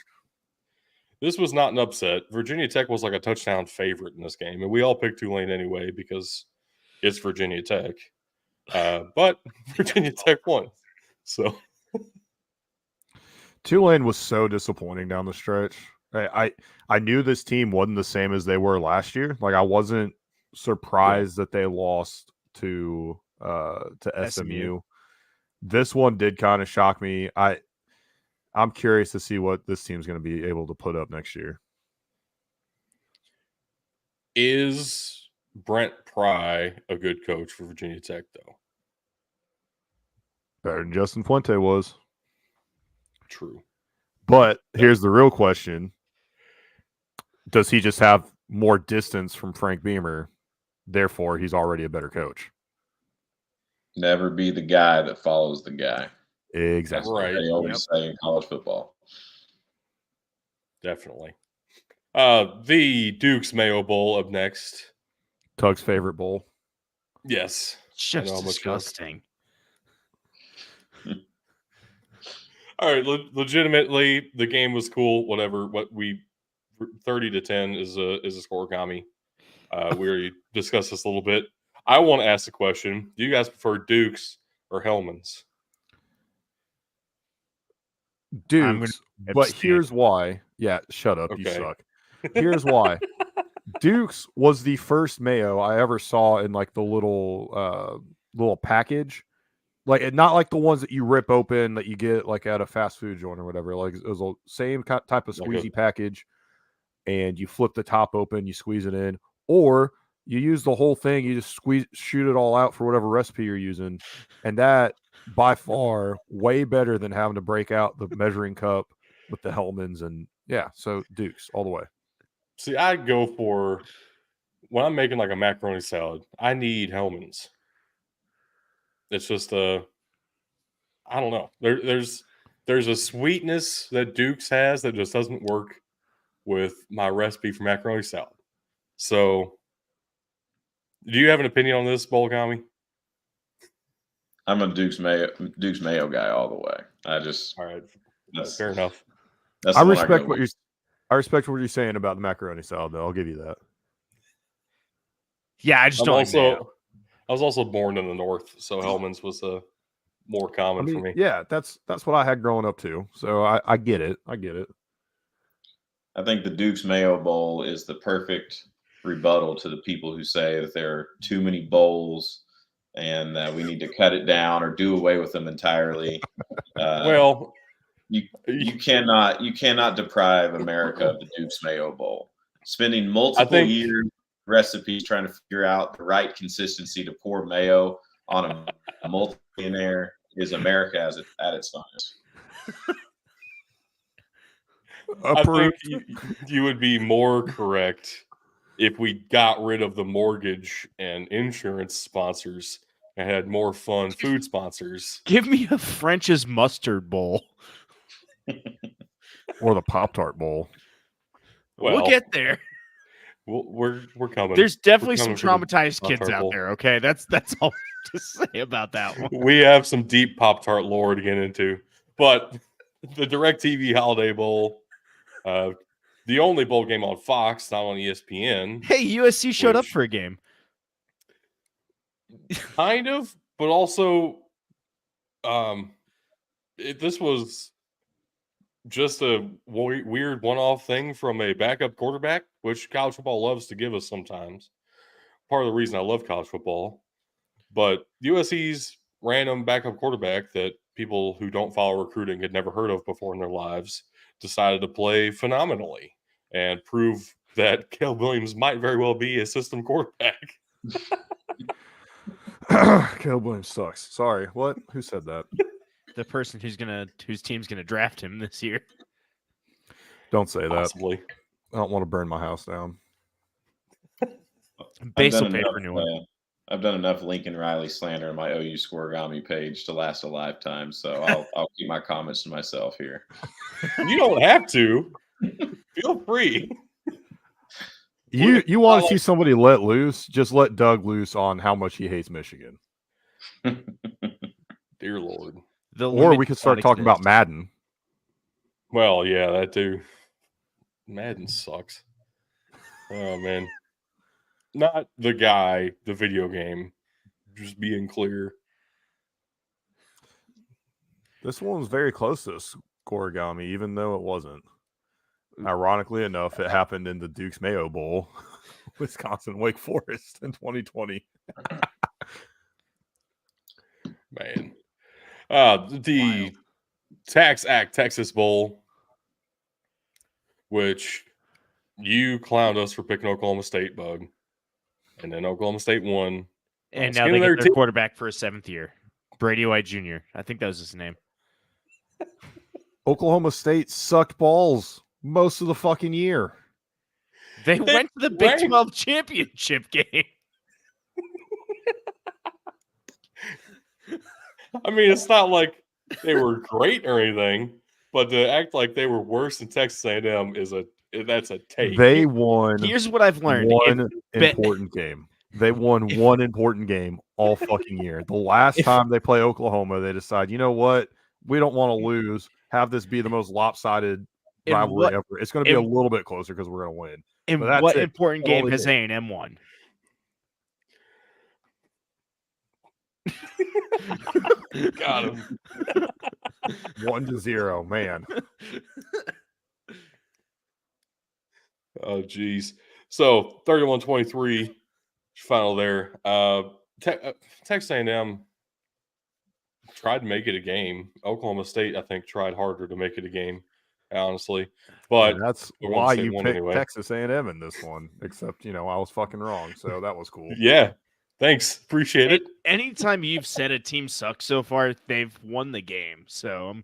This was not an upset. Virginia Tech was like a touchdown favorite in this game. And we all picked Tulane anyway because it's Virginia Tech. But Virginia Tech won. So Tulane was so disappointing down the stretch. I knew this team wasn't the same as they were last year. Like I wasn't surprised that they lost to SMU. This one did kind of shock me. I'm curious to see what this team's going to be able to put up next year. Is Brent Pry a good coach for Virginia Tech, though? Better than Justin Fuente was. True. But here's the real question. Does he just have more distance from Frank Beamer? Therefore, he's already a better coach. Never be the guy that follows the guy. Exactly. That's what they always say in college football. Definitely. The Duke's Mayo Bowl up next. Tug's favorite bowl. Yes. It's just disgusting. All right, legitimately, the game was cool. Whatever, 30-10 is a score, Gami. We already discussed this a little bit. I want to ask the question: do you guys prefer Dukes or Hellman's? Dukes, but here's why. Yeah, shut up. Okay. You suck. Here's why. Dukes was the first mayo I ever saw in like the little package. Like not like the ones that you rip open that you get like at a fast food joint or whatever. Like it was the same type of squeezy package, and you flip the top open, you squeeze it in, or you use the whole thing. You just shoot it all out for whatever recipe you're using, and that by far way better than having to break out the measuring cup with the Hellmann's and so Dukes all the way. See, I'd go for when I'm making like a macaroni salad, I need Hellmann's. It's just I don't know. There's a sweetness that Dukes has that just doesn't work with my recipe for macaroni salad. So, do you have an opinion on this, Bowligami? I'm a Dukes Mayo guy all the way. All right, fair enough. I respect what you're saying about the macaroni salad, though. I'll give you that. Yeah, I just don't like mayo. I was also born in the North, so Hellmann's was more common for me. Yeah, that's what I had growing up too. So I get it. I think the Duke's Mayo Bowl is the perfect rebuttal to the people who say that there are too many bowls and that we need to cut it down or do away with them entirely. Well, you cannot deprive America of the Duke's Mayo Bowl. Spending multiple years recipes trying to figure out the right consistency to pour mayo on a multi-millionaire is America at its finest. I think you would be more correct if we got rid of the mortgage and insurance sponsors and had more fun food sponsors. Give me a French's mustard bowl. Or the Pop-Tart bowl. Well, we'll get there. We're coming. There's definitely some traumatized kids out there. Okay, that's all to say about that one. We have some deep Pop-Tart lore to get into. But the DirecTV Holiday Bowl, the only bowl game on Fox, not on ESPN. Hey, USC showed up Which- for a game. Kind of, but also, this was just a weird one-off thing from a backup quarterback, which college football loves to give us sometimes. Part of the reason I love college football. But USC's random backup quarterback that people who don't follow recruiting had never heard of before in their lives decided to play phenomenally and prove that Caleb Williams might very well be a system quarterback. Caleb Williams sucks. Sorry, what? Who said that? The person whose team's gonna draft him this year. Don't say that. Possibly. I don't want to burn my house down. Base will pay for a new one. I've done enough Lincoln Riley slander on my OU Scoregami page to last a lifetime, so I'll keep my comments to myself here. You don't have to. Feel free. You want to see somebody let loose? Just let Doug loose on how much he hates Michigan. Dear Lord. Or we could start talking about Madden. Well, yeah, that too. Madden sucks. Oh, man. Not the guy, the video game. Just being clear. This one was very close to Scoregami, even though it wasn't. Ironically enough, it happened in the Duke's Mayo Bowl, Wisconsin Wake Forest in 2020. Man. The Tax Act Texas Bowl, which you clowned us for picking Oklahoma State, Bug. And then Oklahoma State won. And now they get their quarterback for a 7th year. Brady White Jr. I think that was his name. Oklahoma State sucked balls most of the fucking year. They went to the Big 12 championship game. I mean, it's not like they were great or anything, but to act like they were worse than Texas A&M that's a take. They won. Here's what I've learned. One important game. They won one important game all fucking year. The last time they play Oklahoma, they decide, you know what? We don't want to lose. Have this be the most lopsided rivalry ever. It's going to be a little bit closer because we're going to win. And what important game has A&M won? Got him. 1-0, man. Oh, geez. So 31-23 final there. Texas A&M tried to make it a game. Oklahoma State, I think, tried harder to make it a game, honestly. But and that's why you picked Texas A&M in this one. Except, I was fucking wrong, so that was cool. Yeah. Thanks. Appreciate it. Anytime you've said a team sucks so far, they've won the game. So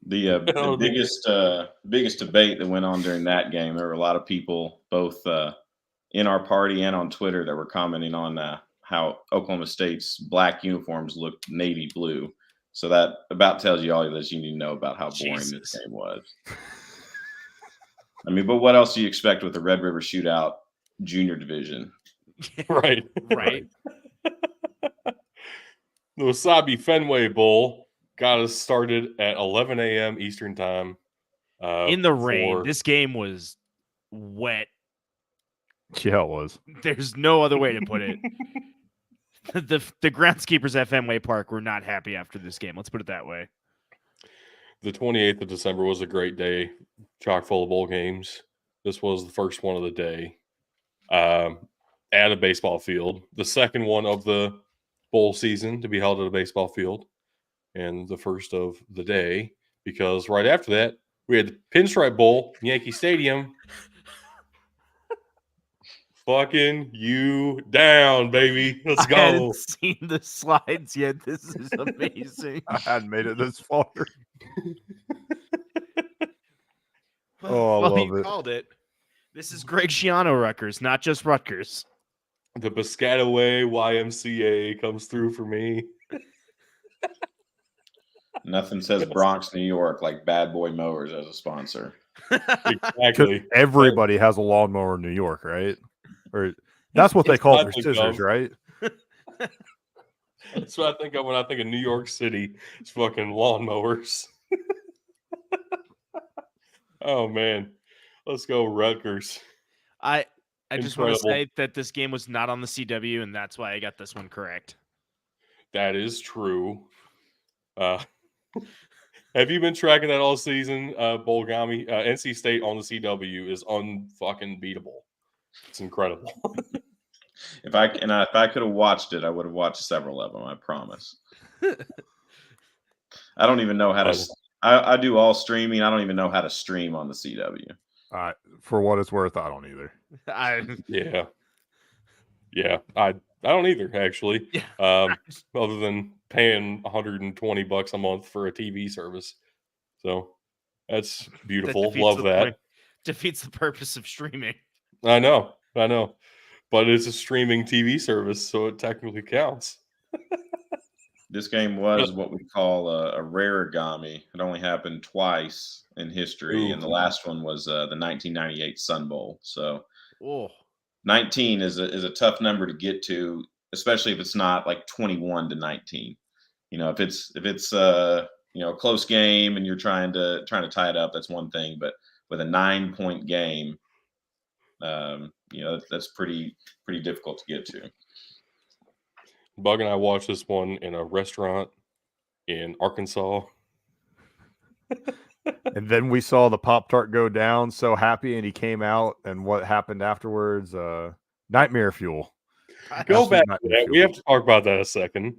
the biggest debate that went on during that game, there were a lot of people both in our party and on Twitter that were commenting on how Oklahoma State's black uniforms looked navy blue. So that about tells you all that you need to know about how boring this game was. I mean, but what else do you expect with the Red River Shootout junior division? Right. The Wasabi Fenway Bowl got us started at 11 a.m. Eastern time. In the rain. This game was wet. Yeah, it was. There's no other way to put it. The groundskeepers at Fenway Park were not happy after this game. Let's put it that way. The 28th of December was a great day, chock full of bowl games. This was the first one of the day at a baseball field. The second one of the bowl season to be held at a baseball field, and the first of the day, because right after that, we had the Pinstripe Bowl, Yankee Stadium. Fucking you down, baby. Let's go. I haven't seen the slides yet. This is amazing. I hadn't made it this far. Oh, I love it. Called it. This is Greg Schiano Rutgers, not just Rutgers. The Piscataway YMCA comes through for me. Nothing says Bronx, New York like Bad Boy Mowers as a sponsor. Exactly. Everybody has a lawnmower in New York, right? Or that's what they call their scissors, right? That's what I think of when I think of New York City. It's fucking lawnmowers. Oh man, let's go Rutgers. I just want to Incredible. say that this game was not on the CW, and that's why I got this one correct. That is true. Have you been tracking that all season? Bowligami, NC State on the CW is unfucking beatable. It's incredible. If I could have watched it, I would have watched several of them. I promise. I don't even know how to. I do all streaming. I don't even know how to stream on the CW. For what it's worth, I don't either. Yeah. I don't either, actually. Yeah. Other than paying $120 a month for a TV service. So that's beautiful. Love that. Defeats the purpose of streaming. I know. But it's a streaming TV service, so it technically counts. This game was what we call a rarigami. It only happened twice in history, and the last one was the 1998 Sun Bowl. So 19 is a tough number to get to, especially if it's not like 21-19. If it's a close game and you're trying to tie it up, that's one thing. But with a 9-point game, that's pretty difficult to get to. Bug and I watched this one in a restaurant in Arkansas. And then we saw the Pop-Tart go down, so happy, and he came out, and what happened afterwards? Nightmare fuel. Go back to that. We have to talk about that in a second.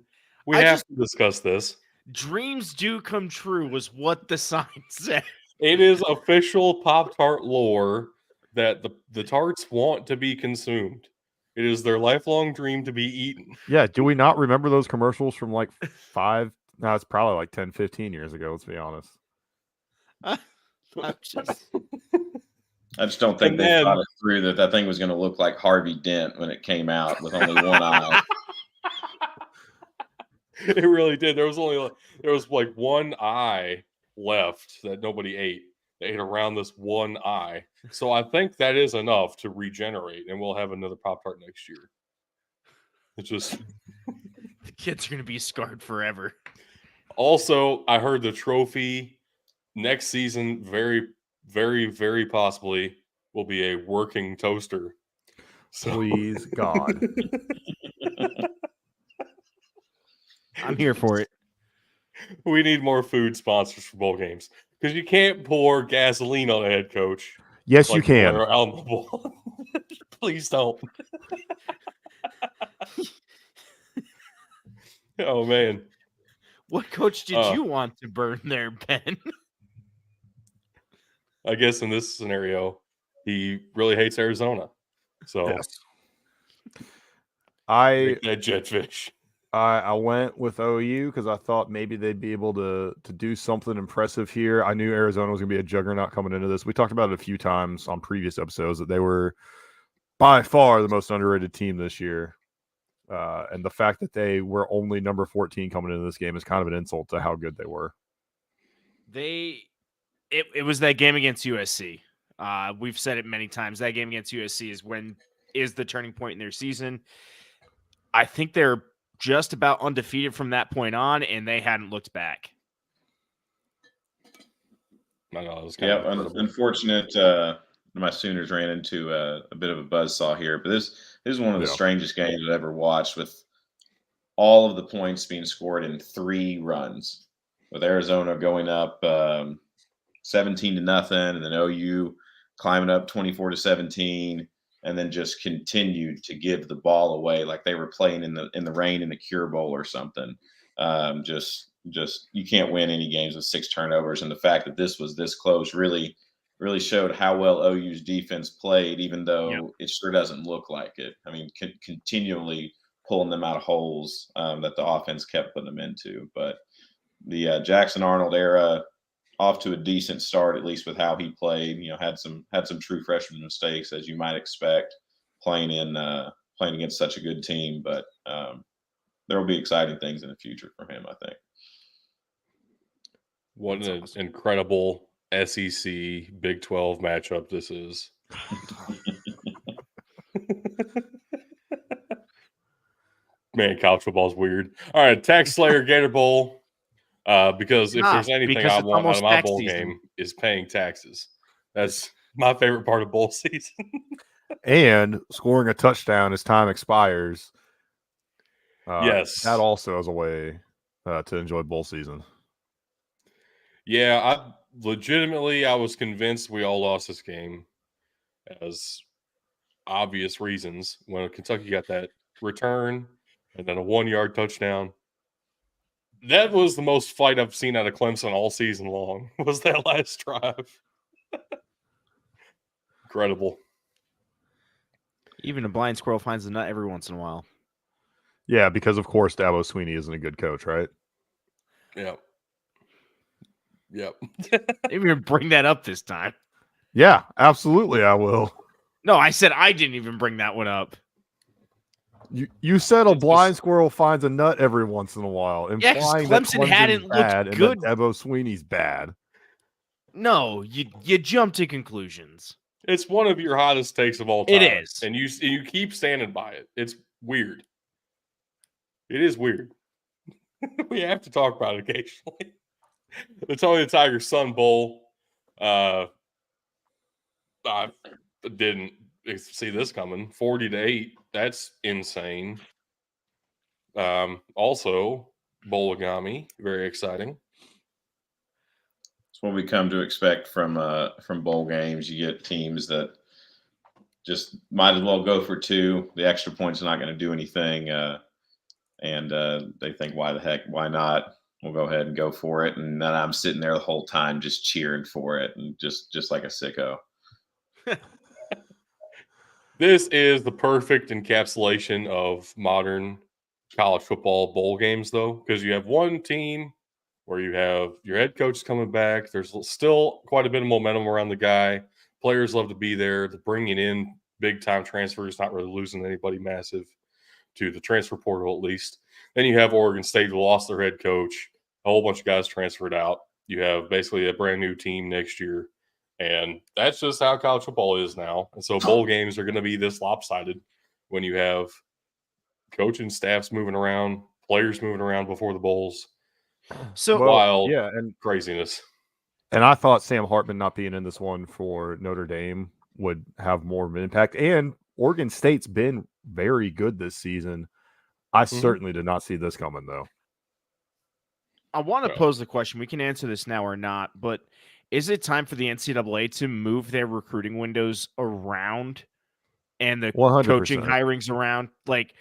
We have to discuss this. Dreams do come true was what the sign said. It is official Pop-Tart lore that the tarts want to be consumed. It is their lifelong dream to be eaten. Yeah, do we not remember those commercials from like 5? No, it's probably like 10, 15 years ago, let's be honest. I just don't think they thought it through that thing was going to look like Harvey Dent when it came out with only one eye. It really did. There was like one eye left that nobody ate. They ate around this one eye. So I think that is enough to regenerate, and we'll have another Pop-Tart next year. It's just the kids are going to be scarred forever. Also, I heard the trophy next season very, very, very possibly will be a working toaster. So. Please, God. I'm here for it. We need more food sponsors for bowl games because you can't pour gasoline on a head coach. Yes, you can. On the ball. Please don't. Oh man, what coach did you want to burn there, Ben? I guess in this scenario, he really hates Arizona. So yes. I that jetfish. I went with OU because I thought maybe they'd be able to do something impressive here. I knew Arizona was going to be a juggernaut coming into this. We talked about it a few times on previous episodes that they were by far the most underrated team this year. And the fact that they were only number 14 coming into this game is kind of an insult to how good they were. It was that game against USC. We've said it many times. That game against USC is the turning point in their season. I think they're just about undefeated from that point on, and they hadn't looked back. I know, it was unfortunate. My Sooners ran into a bit of a buzzsaw here, but this is one of the strangest games I've ever watched, with all of the points being scored in 3 runs, with Arizona going up 17-0, and then OU climbing up 24-17. And then just continued to give the ball away like they were playing in the rain in the Cure Bowl or something. Just you can't win any games with 6 turnovers, and the fact that this was this close really showed how well OU's defense played, even though it sure doesn't look like it. I mean, continually pulling them out of holes that the offense kept putting them into. But the Jackson Arnold era, off to a decent start, at least with how he played. Had some true freshman mistakes, as you might expect, playing against such a good team. But there will be exciting things in the future for him, I think. What an incredible SEC Big 12 matchup this is. Man, college football is weird. All right, Tax Slayer Gator Bowl. Because if there's anything because I it's want out almost of my tax bowl season. game is paying taxes. That's my favorite part of bowl season. And scoring a touchdown as time expires. Yes. That also is a way to enjoy bowl season. Yeah, I was convinced we all lost this game as obvious reasons when Kentucky got that return and then a 1-yard touchdown. That was the most fight I've seen out of Clemson all season long, was that last drive. Incredible. Even a blind squirrel finds a nut every once in a while. Yeah, because of course Dabo Sweeney isn't a good coach, right? Yep. Maybe even bring that up this time. Yeah, absolutely I will. No, I said I didn't even bring that one up. You said a It's blind just- squirrel finds a nut every once in a while, Yeah, 'cause implying that Clemson Clemson's hadn't looked bad and good. that Dabo Sweeney's bad. No, you jump to conclusions. It's one of your hottest takes of all time. It is. And you keep standing by it. It's weird. It is weird. We have to talk about it occasionally. The Tony the Tiger Sun Bowl. I didn't see this coming. 40-8. That's insane. Also, Bowligami. Very exciting. It's what we come to expect from bowl games. You get teams that just might as well go for two. The extra point's not going to do anything, and they think, why the heck, why not? We'll go ahead and go for it. And then I'm sitting there the whole time just cheering for it, and just like a sicko. This is the perfect encapsulation of modern college football bowl games, though, because you have one team where you have your head coach coming back. There's still quite a bit of momentum around the guy. Players love to be there. They're bringing in big-time transfers, not really losing anybody massive to the transfer portal, at least. Then you have Oregon State, who lost their head coach. A whole bunch of guys transferred out. You have basically a brand-new team next year. And that's just how college football is now. And so bowl games are going to be this lopsided when you have coaching staffs moving around, players moving around before the bowls. So Wild and craziness. And I thought Sam Hartman not being in this one for Notre Dame would have more of an impact. And Oregon State's been very good this season. I certainly did not see this coming, though. I want to pose the question. We can answer this now or not, but is it time for the NCAA to move their recruiting windows around and the 100%. coaching hirings around? Like,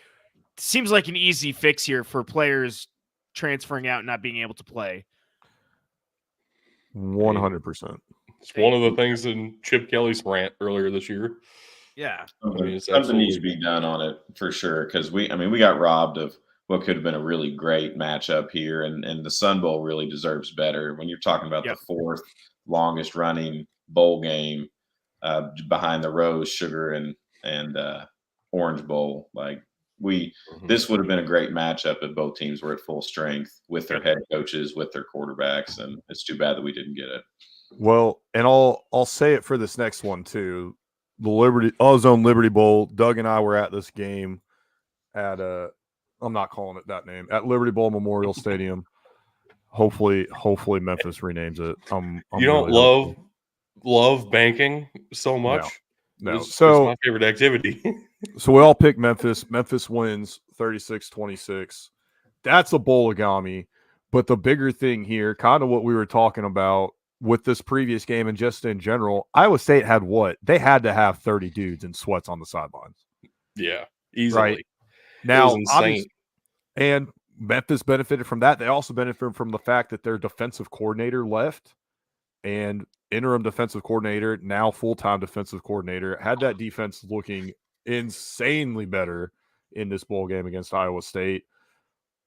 seems like an easy fix here for players transferring out and not being able to play. 100%. It's one of the things in Chip Kelly's rant earlier this year. Yeah. Something needs to be done on it for sure, because we got robbed of what could have been a really great matchup here, and the Sun Bowl really deserves better. When you're talking about the fourth longest running bowl game behind the Rose, Sugar, and Orange Bowl, like this would have been a great matchup if both teams were at full strength with their head coaches, with their quarterbacks, and it's too bad that we didn't get it. Well, and I'll say it for this next one too. The Ozone Liberty Bowl. Doug and I were at this game at I'm not calling it that name, at Liberty Bowl Memorial Stadium. Hopefully Memphis renames it. I'm you don't really love banking so much. No. It's So my favorite activity. So we all pick Memphis. Memphis wins 36-26. That's a Bowligami. But the bigger thing here, kind of what we were talking about with this previous game and just in general, Iowa State had what? They had to have 30 dudes in sweats on the sidelines. Yeah, easily. Right. Now, insane. And Memphis benefited from that. They also benefited from the fact that their defensive coordinator left, and interim defensive coordinator, now full-time defensive coordinator, had that defense looking insanely better in this bowl game against Iowa State.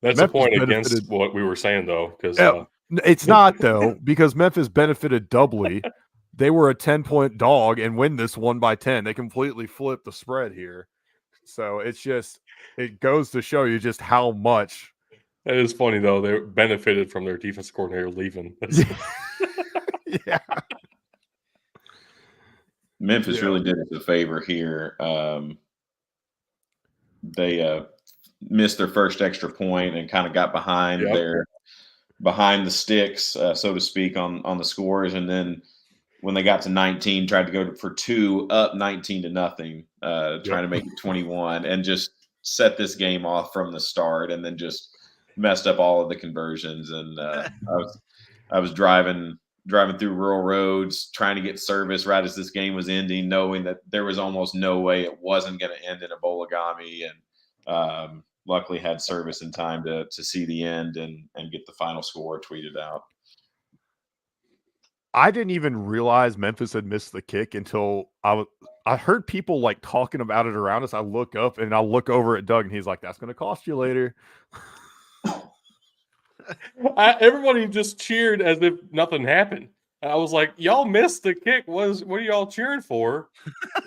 That's Memphis a point against what we were saying, though, because it's not, though, because Memphis benefited doubly. They were a 10-point dog and win this one by 10. They completely flipped the spread here. So it goes to show you just how much. That is funny, though. They benefited from their defensive coordinator leaving. Yeah. Memphis really did us a favor here. They missed their first extra point and kind of got behind behind the sticks, so to speak, on the scores, and then when they got to 19, tried to go for 2 up 19-0, trying to make it 21, and just set this game off from the start, and then just messed up all of the conversions. And I was driving through rural roads, trying to get service right as this game was ending, knowing that there was almost no way it wasn't going to end in a Bowligami, and luckily had service in time to see the end and get the final score tweeted out. I didn't even realize Memphis had missed the kick until I heard people like talking about it around us. I look up and I look over at Doug and he's like, "That's going to cost you later." Everybody just cheered as if nothing happened. I was like, "Y'all missed the kick. What are y'all cheering for?"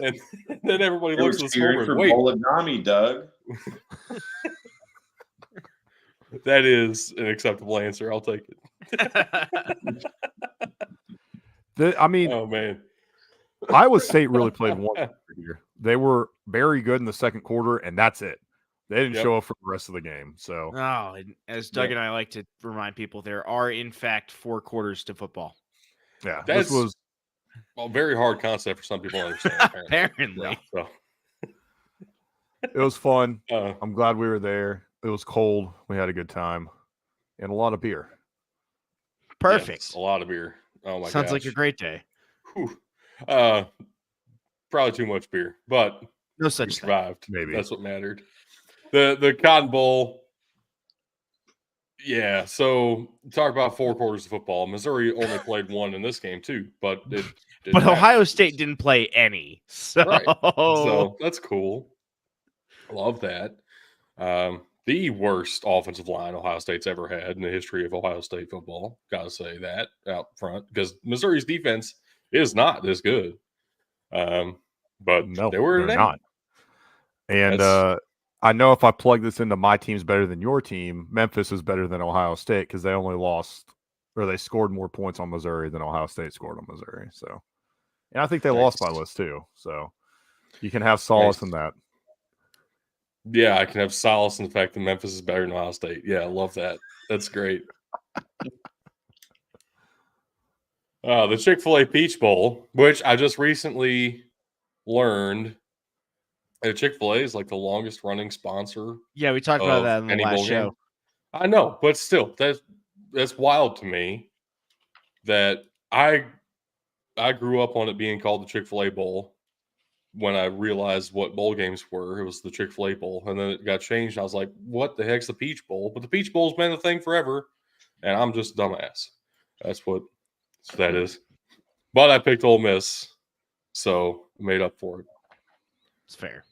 And then everybody looks at the score and wait. Bowligami, Doug. That is an acceptable answer. I'll take it. I mean, oh man, Iowa State really played one year. They were very good in the second quarter, and that's it. They didn't show up for the rest of the game. So, and as Doug and I like to remind people, there are in fact 4 quarters to football. Yeah, this was a very hard concept for some people to understand. Apparently. Yeah, so. It was fun. I'm glad we were there. It was cold. We had a good time, and a lot of beer. Perfect. Yes, a lot of beer. Oh my god, sounds like a great day. Whew. Probably too much beer, but no such survived. thing. Maybe that's what mattered. The Cotton Bowl. Yeah, so talk about 4 quarters of football. Missouri only played 1 in this game too, but Ohio State didn't play any. So right. So that's cool. Love that. The worst offensive line Ohio State's ever had in the history of Ohio State football. Gotta say that out front because Missouri's defense is not this good. But no, they're not. And I know if I plug this into my team's better than your team, Memphis is better than Ohio State because they only lost or they scored more points on Missouri than Ohio State scored on Missouri. So, and I think they lost by list too. So you can have solace in that. Yeah, I can have solace in the fact that Memphis is better than Ohio State. Yeah, I love that. That's great. The Chick-fil-A Peach Bowl, which I just recently learned Chick-fil-A is like the longest running sponsor. Yeah, we talked about that in the last show. Game. I know, but still, that's wild to me that I grew up on it being called the Chick-fil-A Bowl. When I realized what bowl games were, it was the Chick-fil-A Bowl. And then it got changed. I was like, what the heck's the Peach Bowl? But the Peach Bowl's been a thing forever. And I'm just a dumbass. That's what that is. But I picked Ole Miss. So I made up for it. It's fair.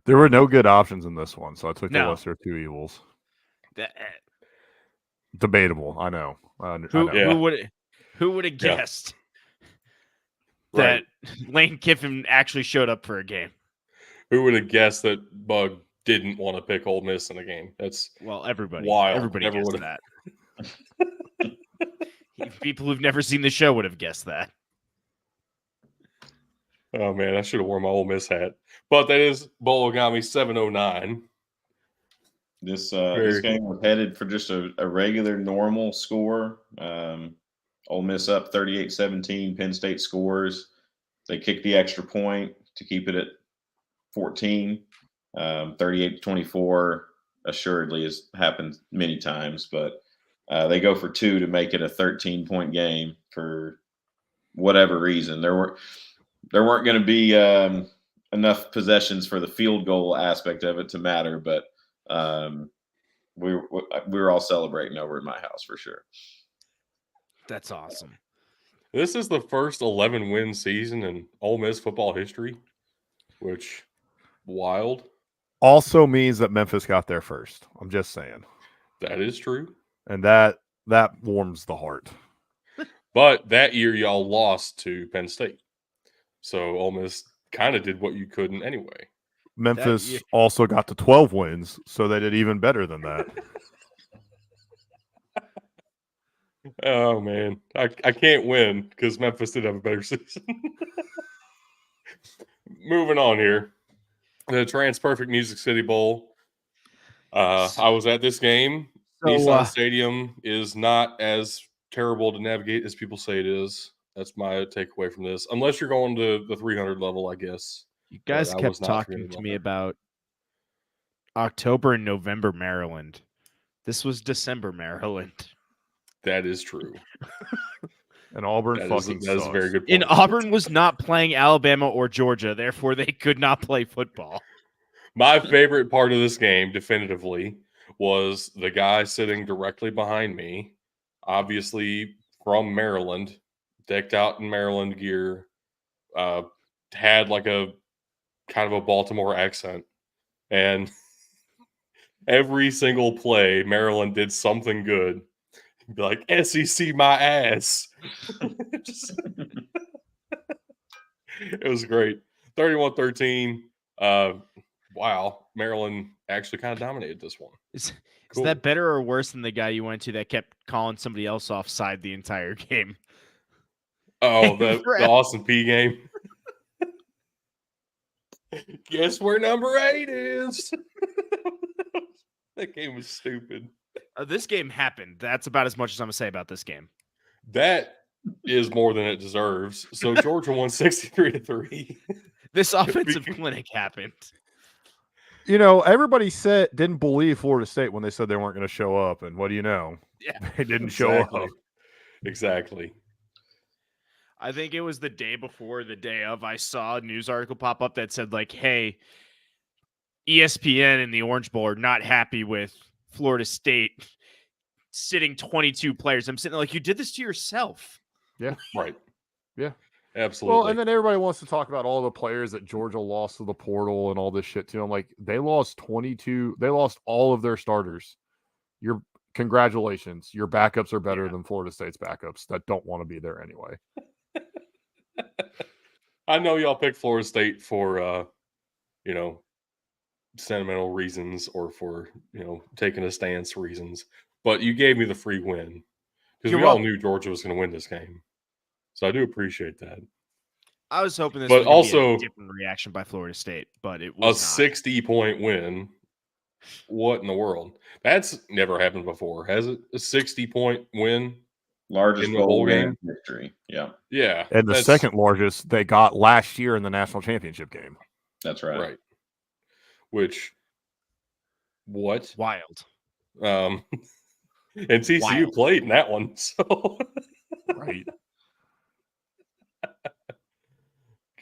There were no good options in this one. So I took the lesser of 2 evils. Debatable. I know. Who would have guessed that Lane Kiffin actually showed up for a game? Who would have guessed that Bug didn't want to pick Ole Miss in a game? That's everybody. Wild. Everybody guessed that. People who've never seen the show would have guessed that. Oh man, I should have worn my Ole Miss hat. But that is Bowligami 709. This game was headed for just a regular normal score. Ole Miss up 38-17. Penn State scores. They kick the extra point to keep it at 14. 38-24 assuredly has happened many times, but they go for 2 to make it a 13-point game for whatever reason. There weren't going to be enough possessions for the field goal aspect of it to matter, but we were all celebrating over at my house for sure. That's awesome. This is the first 11-win season in Ole Miss football history, which wild. Also means that Memphis got there first. I'm just saying. That is true. And that warms the heart. But that year y'all lost to Penn State. So Ole Miss kind of did what you couldn't anyway. Memphis also got to 12 wins, so they did even better than that. Oh, man. I can't win because Memphis did have a better season. Moving on here. the Trans-Perfect Music City Bowl. I was at this game. So, Nissan Stadium is not as terrible to navigate as people say it is. That's my takeaway from this. Unless you're going to the 300 level, I guess. you guys I kept was not talking 300 to me level. about October and November Maryland. This was December Maryland. That is true. And Auburn That is fucking a very sucks. good point. And Auburn was not playing Alabama or Georgia, therefore they could not play football. My favorite part of this game, definitively, was the guy sitting directly behind me, obviously from Maryland, decked out in Maryland gear, had like a kind of a Baltimore accent. And every single play, Maryland did something good. He'd be like, SEC my ass. It was great. 31-13. Wow. Maryland actually kind of dominated this one. Is Cool. that better or worse than the guy you went to that kept calling somebody else offside the entire game? Oh, the Austin P game. Guess where number 8 is? That game was stupid. This game happened. That's about as much as I'm going to say about this game. That is more than it deserves. So Georgia won 63-3. This offensive clinic happened. You know, everybody didn't believe Florida State when they said they weren't going to show up, and what do you know? Yeah, they didn't show up. Exactly. I think it was the day before, the day of, I saw a news article pop up that said, like, hey, ESPN and the Orange Bowl are not happy with Florida State sitting 22 players. I'm sitting there like, you did this to yourself. Yeah. Right. Yeah. Absolutely. Well, and then everybody wants to talk about all the players that Georgia lost to the portal and all this shit too. I'm like, they lost 22. They lost all of their starters. Congratulations. Your backups are better than Florida State's backups that don't want to be there anyway. I know y'all picked Florida State for, sentimental reasons or for, taking a stance reasons, but you gave me the free win because we all knew Georgia was going to win this game. So I do appreciate that. I was hoping this but was going to also be a different reaction by Florida State, but it was a 60-point win. What in the world? That's never happened before, has it? A 60-point win? Largest in the bowl game in history. Yeah. Yeah. And the second largest they got last year in the national championship game. That's right. Right. Which, what? Wild. And TCU played in that one. So right.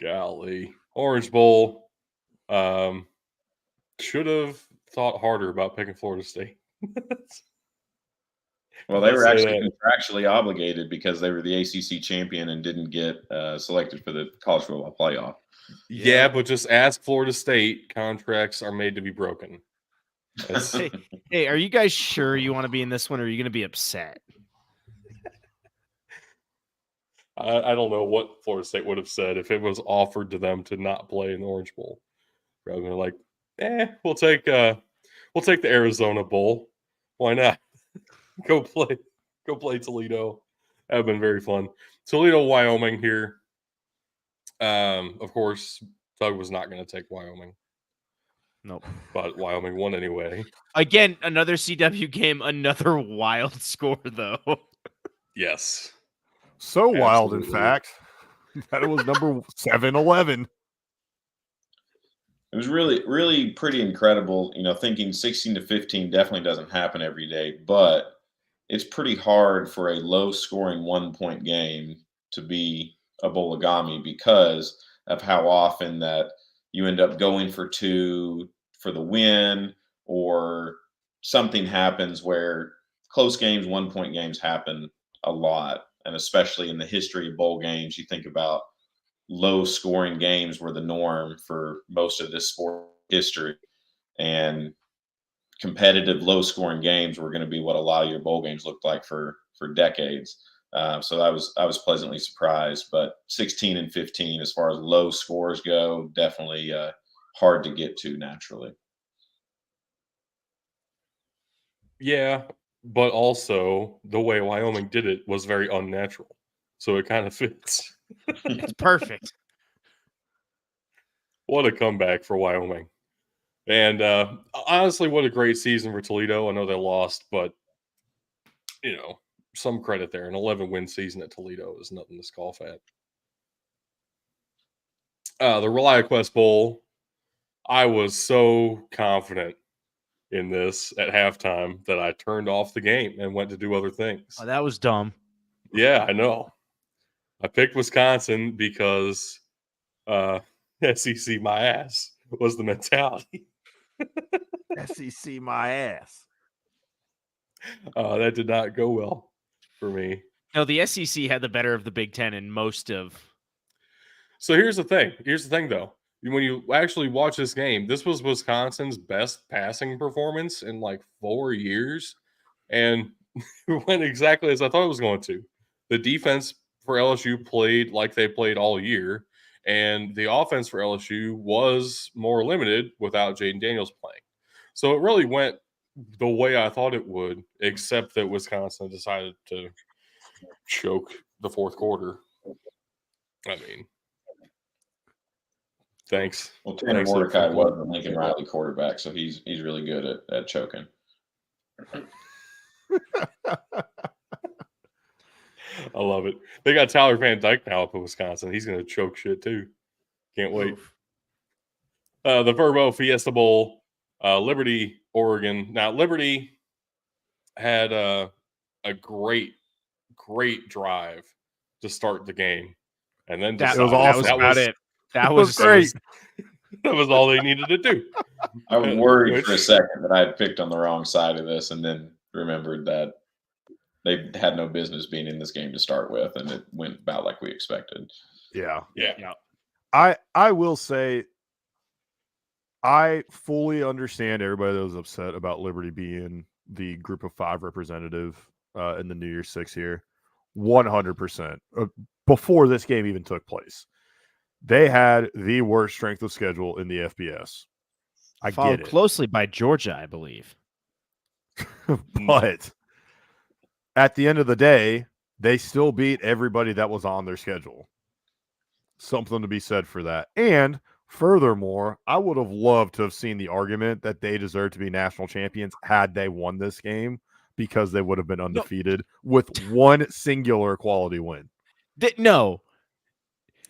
Golly. Orange Bowl. Should have thought harder about picking Florida State. Well, they were actually contractually obligated because they were the ACC champion and didn't get selected for the college football playoff. Yeah, but just ask Florida State. Contracts are made to be broken. Hey, are you guys sure you want to be in this one, or are you going to be upset? I don't know what Florida State would have said if it was offered to them to not play in the Orange Bowl. Rather than like, we'll take the Arizona Bowl. Why not? Go play Toledo. That would have been very fun. Toledo, Wyoming here. Of course, Doug was not going to take Wyoming. Nope. But Wyoming won anyway. Again, another CW game, another wild score, though. Yes. So wild, in fact, that it was number 7-11. It was really, really pretty incredible. Thinking 16-15 definitely doesn't happen every day, but it's pretty hard for a low-scoring 1-point game to be a Bowligami because of how often that you end up going for 2 for the win, or something happens where close games, 1-point games happen a lot. And especially in the history of bowl games, you think about low-scoring games were the norm for most of this sport history. And competitive, low-scoring games were going to be what a lot of your bowl games looked like for decades. So I was pleasantly surprised. But 16-15, as far as low scores go, definitely hard to get to naturally. Yeah, but also the way Wyoming did it was very unnatural. So it kind of fits. It's perfect. What a comeback for Wyoming. And honestly, what a great season for Toledo. I know they lost, but some credit there. An 11-win season at Toledo is nothing to scoff at. The ReliaQuest Bowl, I was so confident in this at halftime that I turned off the game and went to do other things. Oh, that was dumb. Yeah, I know. I picked Wisconsin because SEC my ass was the mentality. SEC my ass. That did not go well for me. No, the SEC had the better of the Big Ten in most of. So here's the thing. Though. When you actually watch this game, this was Wisconsin's best passing performance in like 4 years. And it went exactly as I thought it was going to. The defense for LSU played like they played all year. And the offense for LSU was more limited without Jaden Daniels playing. So it really went the way I thought it would, except that Wisconsin decided to choke the fourth quarter. I mean, thanks. Well, Tanner Mordecai was the Lincoln Riley quarterback, so he's really good at choking. I love it. They got Tyler Van Dyke now up in Wisconsin. He's going to choke shit too. Can't wait. The Verbo Fiesta Bowl, Liberty, Oregon. Now, Liberty had a great drive to start the game. And then that was awesome. That was it. That was great. That was all they needed to do. I was worried for a second that I had picked on the wrong side of this and then remembered that they had no business being in this game to start with, and it went about like we expected. Yeah. I will say I fully understand everybody that was upset about Liberty being the Group of 5 representative in the New Year's Six here. 100%. Before this game even took place, they had the worst strength of schedule in the FBS. I Followed get it. Closely by Georgia, I believe. But at the end of the day, they still beat everybody that was on their schedule. Something to be said for that. And furthermore, I would have loved to have seen the argument that they deserve to be national champions had they won this game, because they would have been undefeated with one singular quality win. No.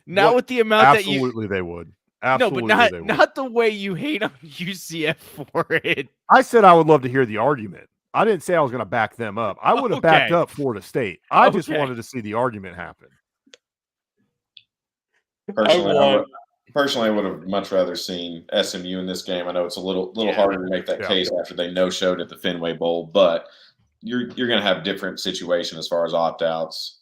Not with the amount that you... Absolutely they would. Absolutely no, but they would. not the way you hate on UCF for it. I said I would love to hear the argument. I didn't say I was going to back them up. I would have backed up Florida State. I just wanted to see the argument happen. Personally, I would have much rather seen SMU in this game. I know it's a little harder to make that case after they no-showed at the Fenway Bowl, but you're going to have different situation as far as opt-outs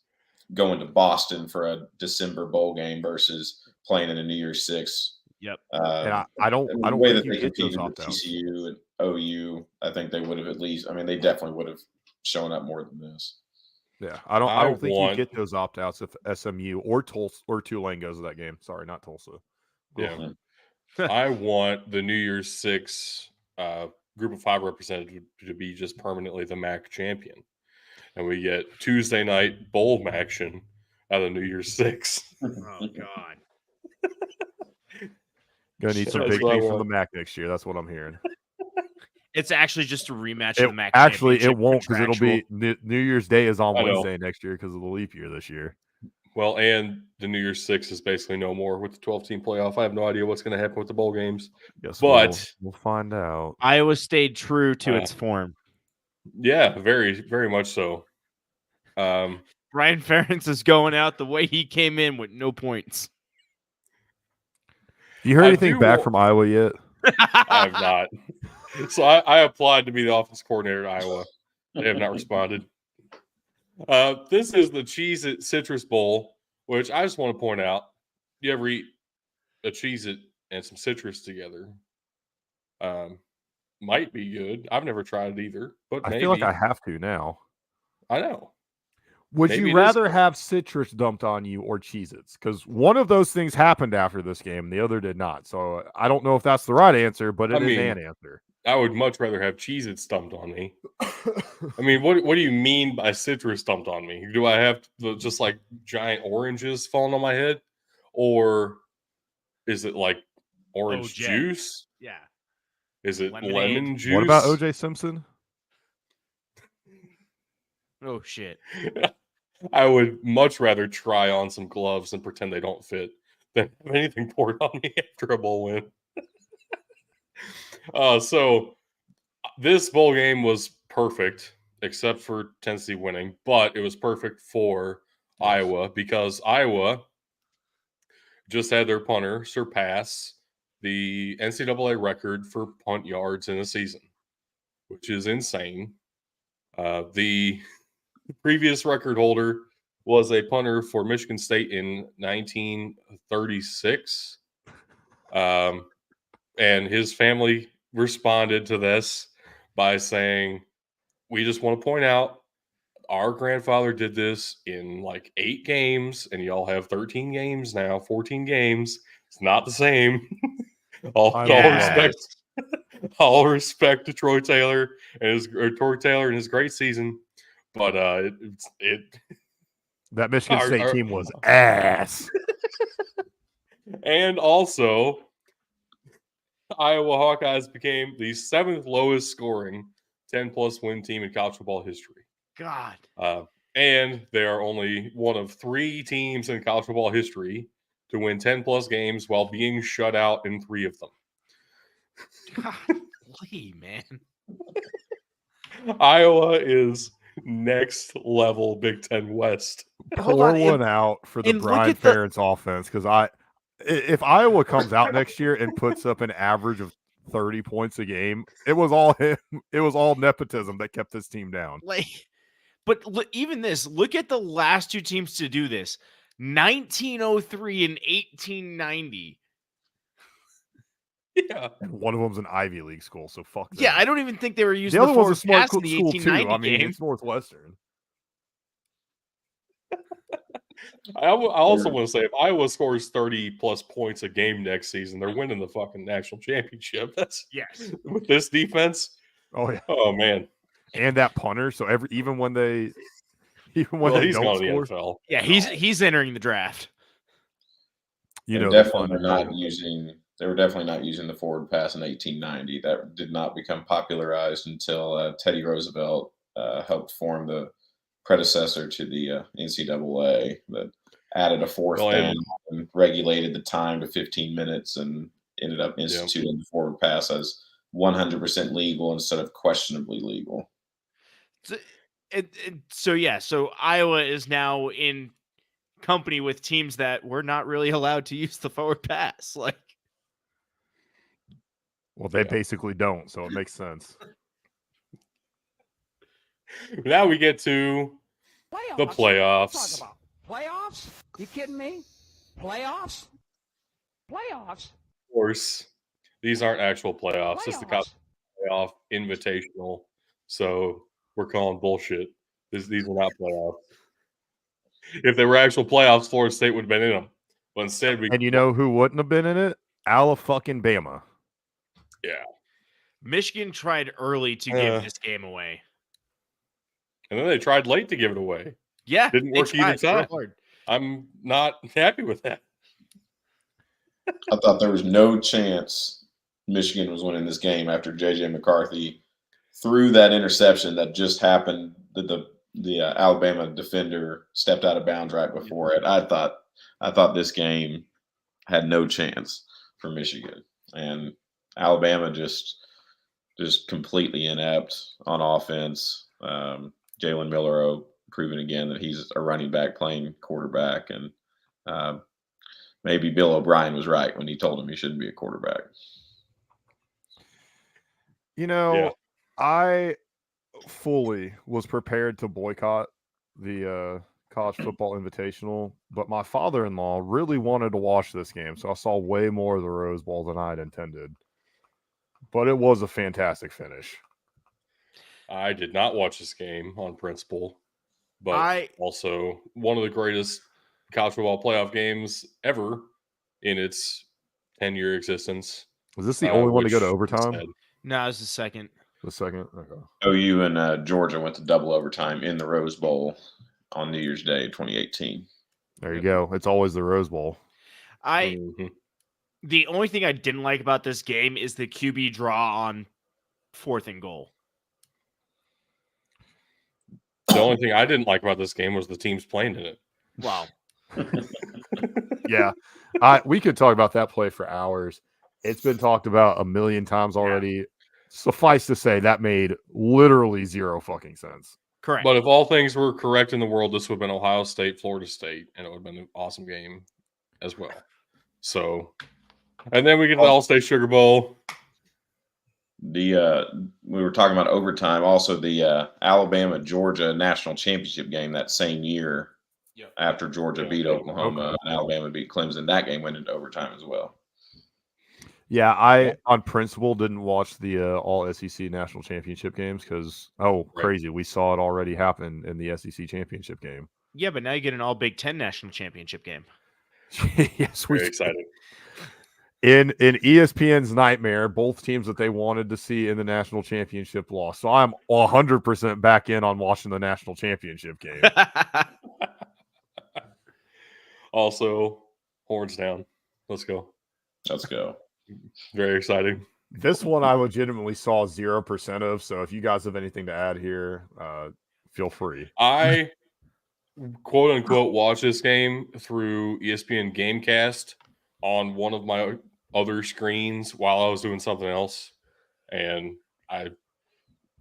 going to Boston for a December bowl game versus playing in a New Year's Six. Yep. And I don't the way think that they you get competed those with opt-outs. TCU and OU, I think they would have at least. I mean, they definitely would have shown up more than this. Yeah, I don't think you get those opt-outs if SMU or Tulsa or Tulane goes to that game. Sorry, not Tulsa. Yeah. I want the New Year's Six Group of 5 representative to be just permanently the MAC champion. And we get Tuesday night bowl action out of New Year's Six. Oh, God. Gonna need some big things from the MAC next year. That's what I'm hearing. It's actually just a rematch of the MAC. Actually, it won't, because it'll be New Year's Day is on Wednesday next year because of the leap year this year. Well, and the New Year's Six is basically no more with the 12-team playoff. I have no idea what's going to happen with the bowl games. Yes, but we'll find out. Iowa stayed true to its form. Yeah, very, very much so. Brian Ferentz is going out the way he came in with no points. You heard anything back from Iowa yet? I have not. So I applied to be the offense coordinator at Iowa. They have not responded. This is the Cheez-It Citrus Bowl, which I just want to point out. You ever eat a Cheez-It and some citrus together? Might be good. I've never tried it either, but I feel like I have to now. I know. Would you rather have citrus dumped on you or Cheez-Its? Because one of those things happened after this game, and the other did not. So I don't know if that's the right answer, but it is an answer. I would much rather have Cheez-Its dumped on me. I mean, what do you mean by citrus dumped on me? Do I have just like giant oranges falling on my head? Or is it like orange juice? Yeah. Is it Lemonade. lemon juice? What about O.J. Simpson? Oh shit! I would much rather try on some gloves and pretend they don't fit than have anything poured on me after a bowl win. So this bowl game was perfect, except for Tennessee winning, but it was perfect for Iowa because Iowa just had their punter surpass the NCAA record for punt yards in a season, which is insane. The previous record holder was a punter for Michigan State in 1936. And his family responded to this by saying, "We just want to point out our grandfather did this in like 8 games, and y'all have 13 games now, 14 games. It's not the same." all respect. All respect to Troy Taylor and his great season, but that Michigan State team was ass. And also, Iowa Hawkeyes became the 7th lowest scoring 10-plus win team in college football history. God. And they are only one of 3 teams in college football history to win 10-plus games while being shut out in 3 of them. Golly, man. Iowa is next level Big Ten West. Pour one out for the Brian Ferentz offense, because if Iowa comes out next year and puts up an average of 30 points a game, it was all him. It was all nepotism that kept this team down. But even this, look at the last 2 teams to do this: 1903 and 1890. Yeah, and one of them's an Ivy League school, so fuck them. Yeah, I don't even think they were using the other one's a smart school too. I mean, game. it's Northwestern. I also want to say, if Iowa scores 30-plus points a game next season, they're winning the fucking national championship. That's with this defense. Oh yeah. Oh man. And that punter. So even when they he's don't going score, to the NFL. Yeah, he's entering the draft. They were definitely not using the forward pass in 1890. That did not become popularized until Teddy Roosevelt helped form the predecessor to the NCAA that added a 4th down and regulated the time to 15 minutes and ended up instituting the forward pass as 100% legal instead of questionably legal. So Iowa is now in company with teams that were not really allowed to use the forward pass. Well, they basically don't, so it makes sense. Now we get to the playoffs. Talk about playoffs? You kidding me? Playoffs? Playoffs? Of course, these aren't actual playoffs. It's the college playoff invitational. So we're calling bullshit. These are not playoffs. If they were actual playoffs, Florida State would have been in them. But instead, and you know who wouldn't have been in it? Bama. Yeah. Michigan tried early to give this game away. And then they tried late to give it away. Yeah. Didn't work either time. I'm not happy with that. I thought there was no chance Michigan was winning this game after J.J. McCarthy threw that interception that just happened. The Alabama defender stepped out of bounds right before it. I thought this game had no chance for Michigan, and Alabama just completely inept on offense. Jalen Milroe proving again that he's a running back playing quarterback, and maybe Bill O'Brien was right when he told him he shouldn't be a quarterback. I fully was prepared to boycott the college football invitational, but my father-in-law really wanted to watch this game, so I saw way more of the Rose Bowl than I had intended. But it was a fantastic finish. I did not watch this game on principle, but also one of the greatest college football playoff games ever in its 10-year existence. Was this the only one to go to overtime? No, it was the second. The second? Okay. OU and Georgia went to double overtime in the Rose Bowl on New Year's Day 2018. There you go. It's always the Rose Bowl. The only thing I didn't like about this game is the QB draw on 4th and goal. The only thing I didn't like about this game was the teams playing in it. Wow. Yeah, we could talk about that play for hours. It's been talked about a million times already. Suffice to say, that made literally zero fucking sense. Correct. But if all things were correct in the world, this would have been Ohio State, Florida State, and it would have been an awesome game as well. So, and then we get to the All-State Sugar Bowl. We were talking about overtime. Also, the Alabama Georgia national championship game that same year, after Georgia beat Oklahoma and Alabama beat Clemson, that game went into overtime as well. Yeah, I on principle didn't watch the all SEC national championship games because crazy, we saw it already happen in the SEC championship game. Yeah, but now you get an all Big Ten national championship game. Yes, Very excited. In ESPN's nightmare, both teams that they wanted to see in the national championship lost. So I'm 100% back in on watching the national championship game. Also, horns down. Let's go. Let's go. Very exciting. This one I legitimately saw 0% of. So if you guys have anything to add here, feel free. I quote unquote watched this game through ESPN Gamecast on one of my other screens while I was doing something else, and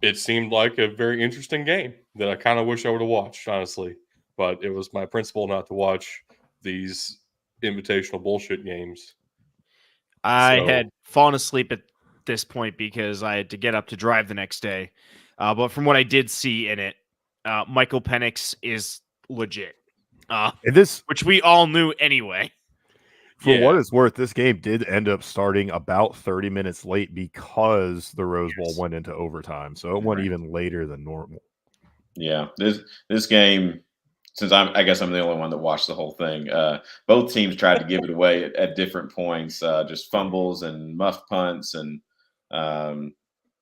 it seemed like a very interesting game that I kind of wish I would have watched, honestly. But it was my principle not to watch these invitational bullshit games. I had fallen asleep at this point because I had to get up to drive the next day. But from what I did see in it, Michael Penix is legit. Which we all knew anyway. For what it's worth, this game did end up starting about 30 minutes late because the Rose Bowl went into overtime. So it went even later than normal. Yeah, this game, since I guess I'm the only one that watched the whole thing. Both teams tried to give it away at different points, just fumbles and muff punts, and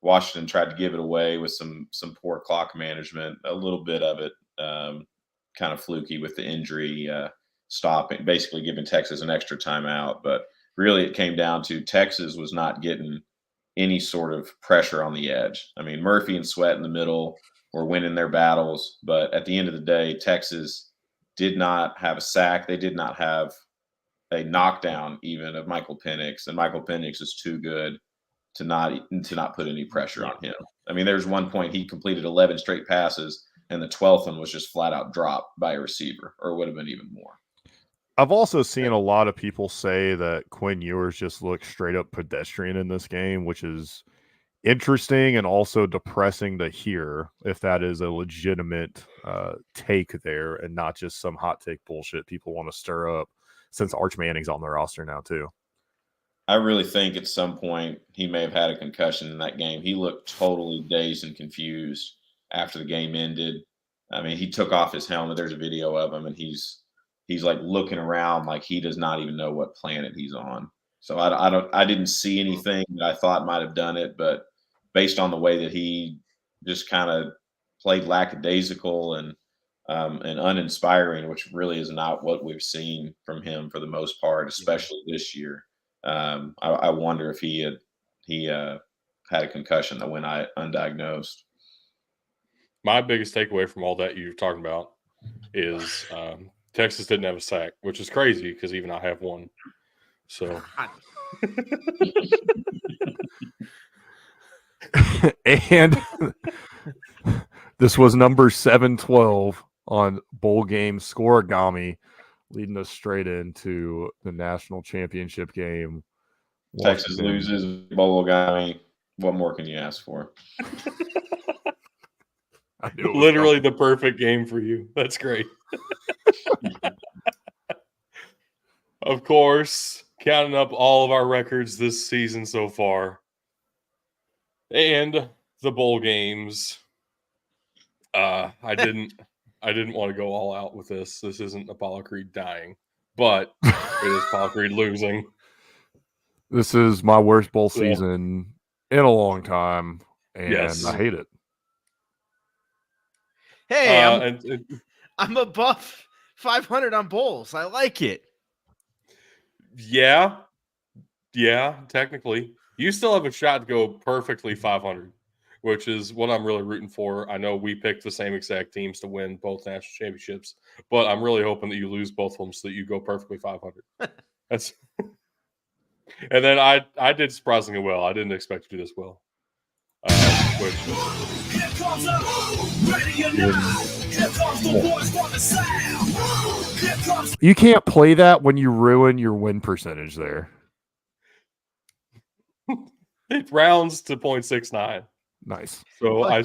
Washington tried to give it away with some poor clock management. A little bit of it kind of fluky with the injury stopping, basically giving Texas an extra timeout. But really, it came down to Texas was not getting any sort of pressure on the edge. I mean, Murphy and Sweat in the middle were winning their battles, but at the end of the day, Texas did not have a sack. They did not have a knockdown even of Michael Penix, and Michael Penix is too good to not put any pressure on him. I mean, there's one point he completed 11 straight passes, and the 12th one was just flat out dropped by a receiver, or it would have been even more. I've also seen a lot of people say that Quinn Ewers just looked straight up pedestrian in this game, which is interesting and also depressing to hear if that is a legitimate take there and not just some hot take bullshit people want to stir up since Arch Manning's on the roster now too. I really think at some point he may have had a concussion in that game. He looked totally dazed and confused after the game ended. I mean, he took off his helmet. There's a video of him, and he's like looking around like he does not even know what planet he's on. So I didn't see anything that I thought might have done it, but based on the way that he just kind of played lackadaisical and uninspiring, which really is not what we've seen from him for the most part, especially this year. I wonder if he had a concussion that went undiagnosed. My biggest takeaway from all that you're talking about is Texas didn't have a sack, which is crazy because even I have one. So. And this was number 712 on Bowl Game Scoregami, leading us straight into the national championship game. Texas loses, Bowligami. What more can you ask for? Literally the perfect game for you. That's great. Of course, counting up all of our records this season so far and the bowl games. I didn't want to go all out with this. This isn't Apollo Creed dying, but it is Apollo Creed losing. This is my worst bowl season in a long time, and I hate it. Hey, I'm above 500 on bowls. I like it. Yeah, Yeah, technically. You still have a shot to go perfectly 500, which is what I'm really rooting for. I know we picked the same exact teams to win both national championships, but I'm really hoping that you lose both of them so that you go perfectly 500. That's And then I did surprisingly well. I didn't expect to do this well. Which Here comes ready or not. Here comes the boys from the south. Here comes You can't play that when you ruin your win percentage there. it rounds to 0.69. Nice. So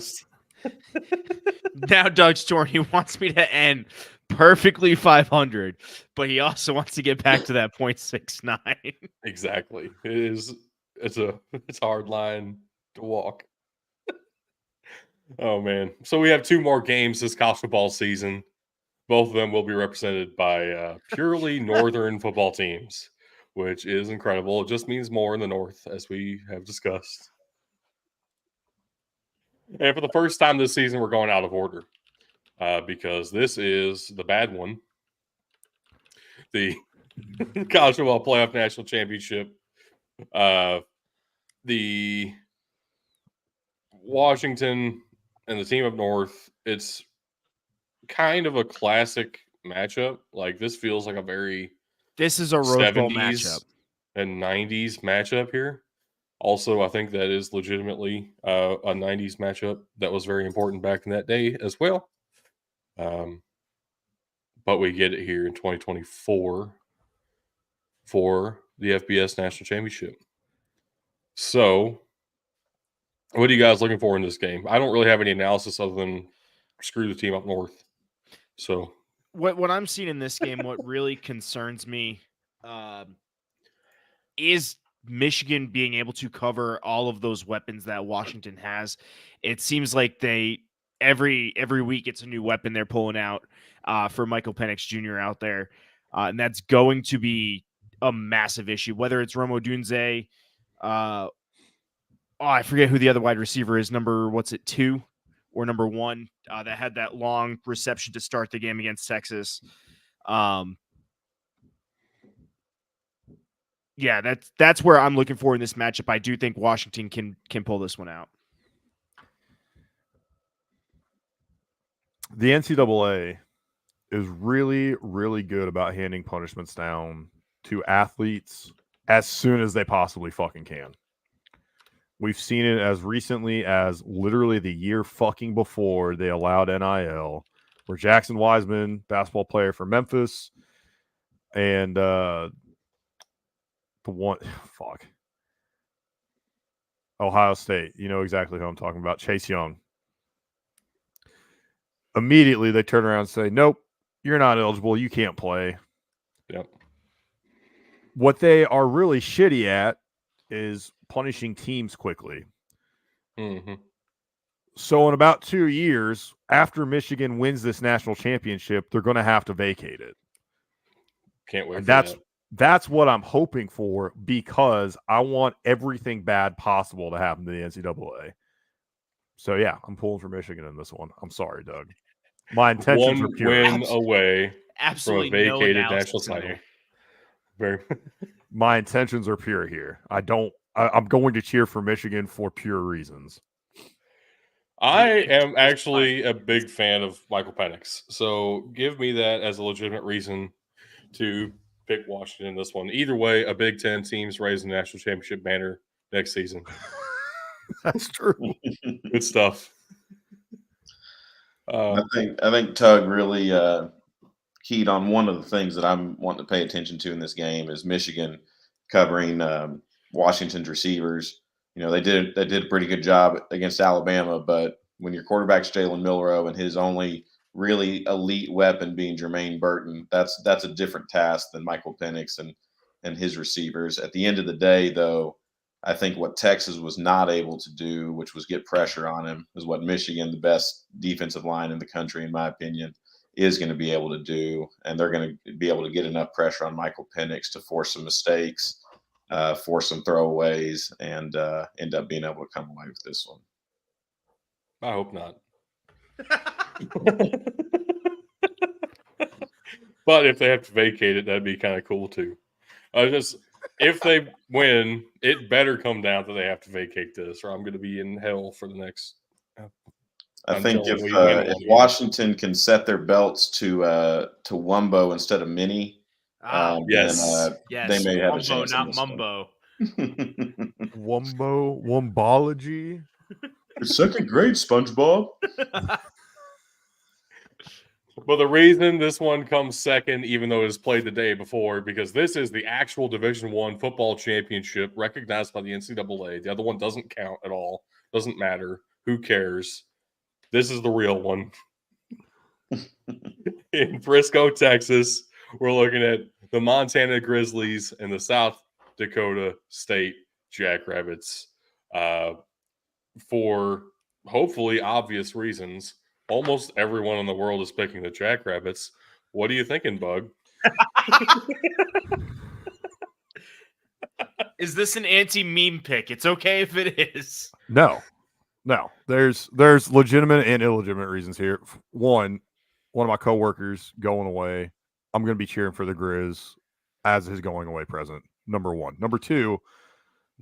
Now Doug's torn. He wants me to end perfectly 500, but he also wants to get back to that 0.69. exactly. It's a hard line to walk. Oh man. So we have 2 more games this college football season. Both of them will be represented by purely northern football teams, which is incredible. It just means more in the north, as we have discussed. And for the first time this season, we're going out of order because this is the bad one. The college football playoff national championship. The Washington and the team up north, it's kind of a classic matchup. Like this feels like a very This is a Rose Bowl 70s matchup. and 90s matchup here. Also, I think that is legitimately a 90s matchup that was very important back in that day as well. But we get it here in 2024 for the FBS National Championship. So, what are you guys looking for in this game? I don't really have any analysis other than screw the team up north. So, What I'm seeing in this game, what really concerns me, is Michigan being able to cover all of those weapons that Washington has. It seems like they every week it's a new weapon they're pulling out for Michael Penix Jr. out there, and that's going to be a massive issue. Whether it's Rome Odunze, I forget who the other wide receiver is. What's it, 2 or number 1 that had that long reception to start the game against Texas. Yeah, that's where I'm looking for in this matchup. I do think Washington can pull this one out. The NCAA is really, really good about handing punishments down to athletes as soon as they possibly fucking can. We've seen it as recently as literally the year fucking before they allowed NIL, where Jackson Wiseman, basketball player for Memphis, and Ohio State. You know exactly who I'm talking about. Chase Young. Immediately they turn around and say, nope, you're not eligible. You can't play. yep. What they are really shitty at is punishing teams quickly. Mm-hmm. So in about 2 years, after Michigan wins this national championship, they're going to have to vacate it. Can't wait And for that. that's what I'm hoping for, because I want everything bad possible to happen to the NCAA. So yeah, I'm pulling for Michigan in this one. I'm sorry, Doug. My intentions are One pure. win away Absolutely from a no vacated analysis national in title. there. Very. My intentions are pure here. I'm going to cheer for Michigan for pure reasons. I am actually a big fan of Michael Penix, so give me that as a legitimate reason to pick Washington in this one. Either way, a Big Ten team's raising the national championship banner next season. That's true. Good stuff. I think Tug really keyed on one of the things that I'm wanting to pay attention to in this game is Michigan covering Washington's receivers. You know, they did a pretty good job against Alabama, but when your quarterback's Jalen Milroe and his only really elite weapon being Jermaine Burton, that's a different task than Michael Penix and his receivers. At the end of the day, though, I think what Texas was not able to do, which was get pressure on him, is what Michigan, the best defensive line in the country, in my opinion, is going to be able to do. And they're going to be able to get enough pressure on Michael Penix to force some mistakes, force some throwaways, and end up being able to come away with this one. I hope not. But if they have to vacate it, that'd be kind of cool too. if they win, it better come down that they have to vacate this, or I'm going to be in hell for the next. I think until if we win one if again. Washington can set their belts to Wumbo instead of Mini, Yes. then Yes, they may have a Wumbo, chance in not this one. Mumbo. Wombology. Second grade, SpongeBob. But the reason this one comes second, even though it was played the day before, because this is the actual Division I football championship recognized by the NCAA. The other one doesn't count at all. Doesn't matter. Who cares? This is the real one. In Frisco, Texas, we're looking at the Montana Grizzlies and the South Dakota State Jackrabbits. For hopefully obvious reasons, almost everyone in the world is picking the Jackrabbits. What are you thinking, Bug? Is this an anti-meme pick? It's okay if it is. No. There's legitimate and illegitimate reasons here. One of my coworkers going away. I'm going to be cheering for the Grizz as his going away present. Number one. Number two,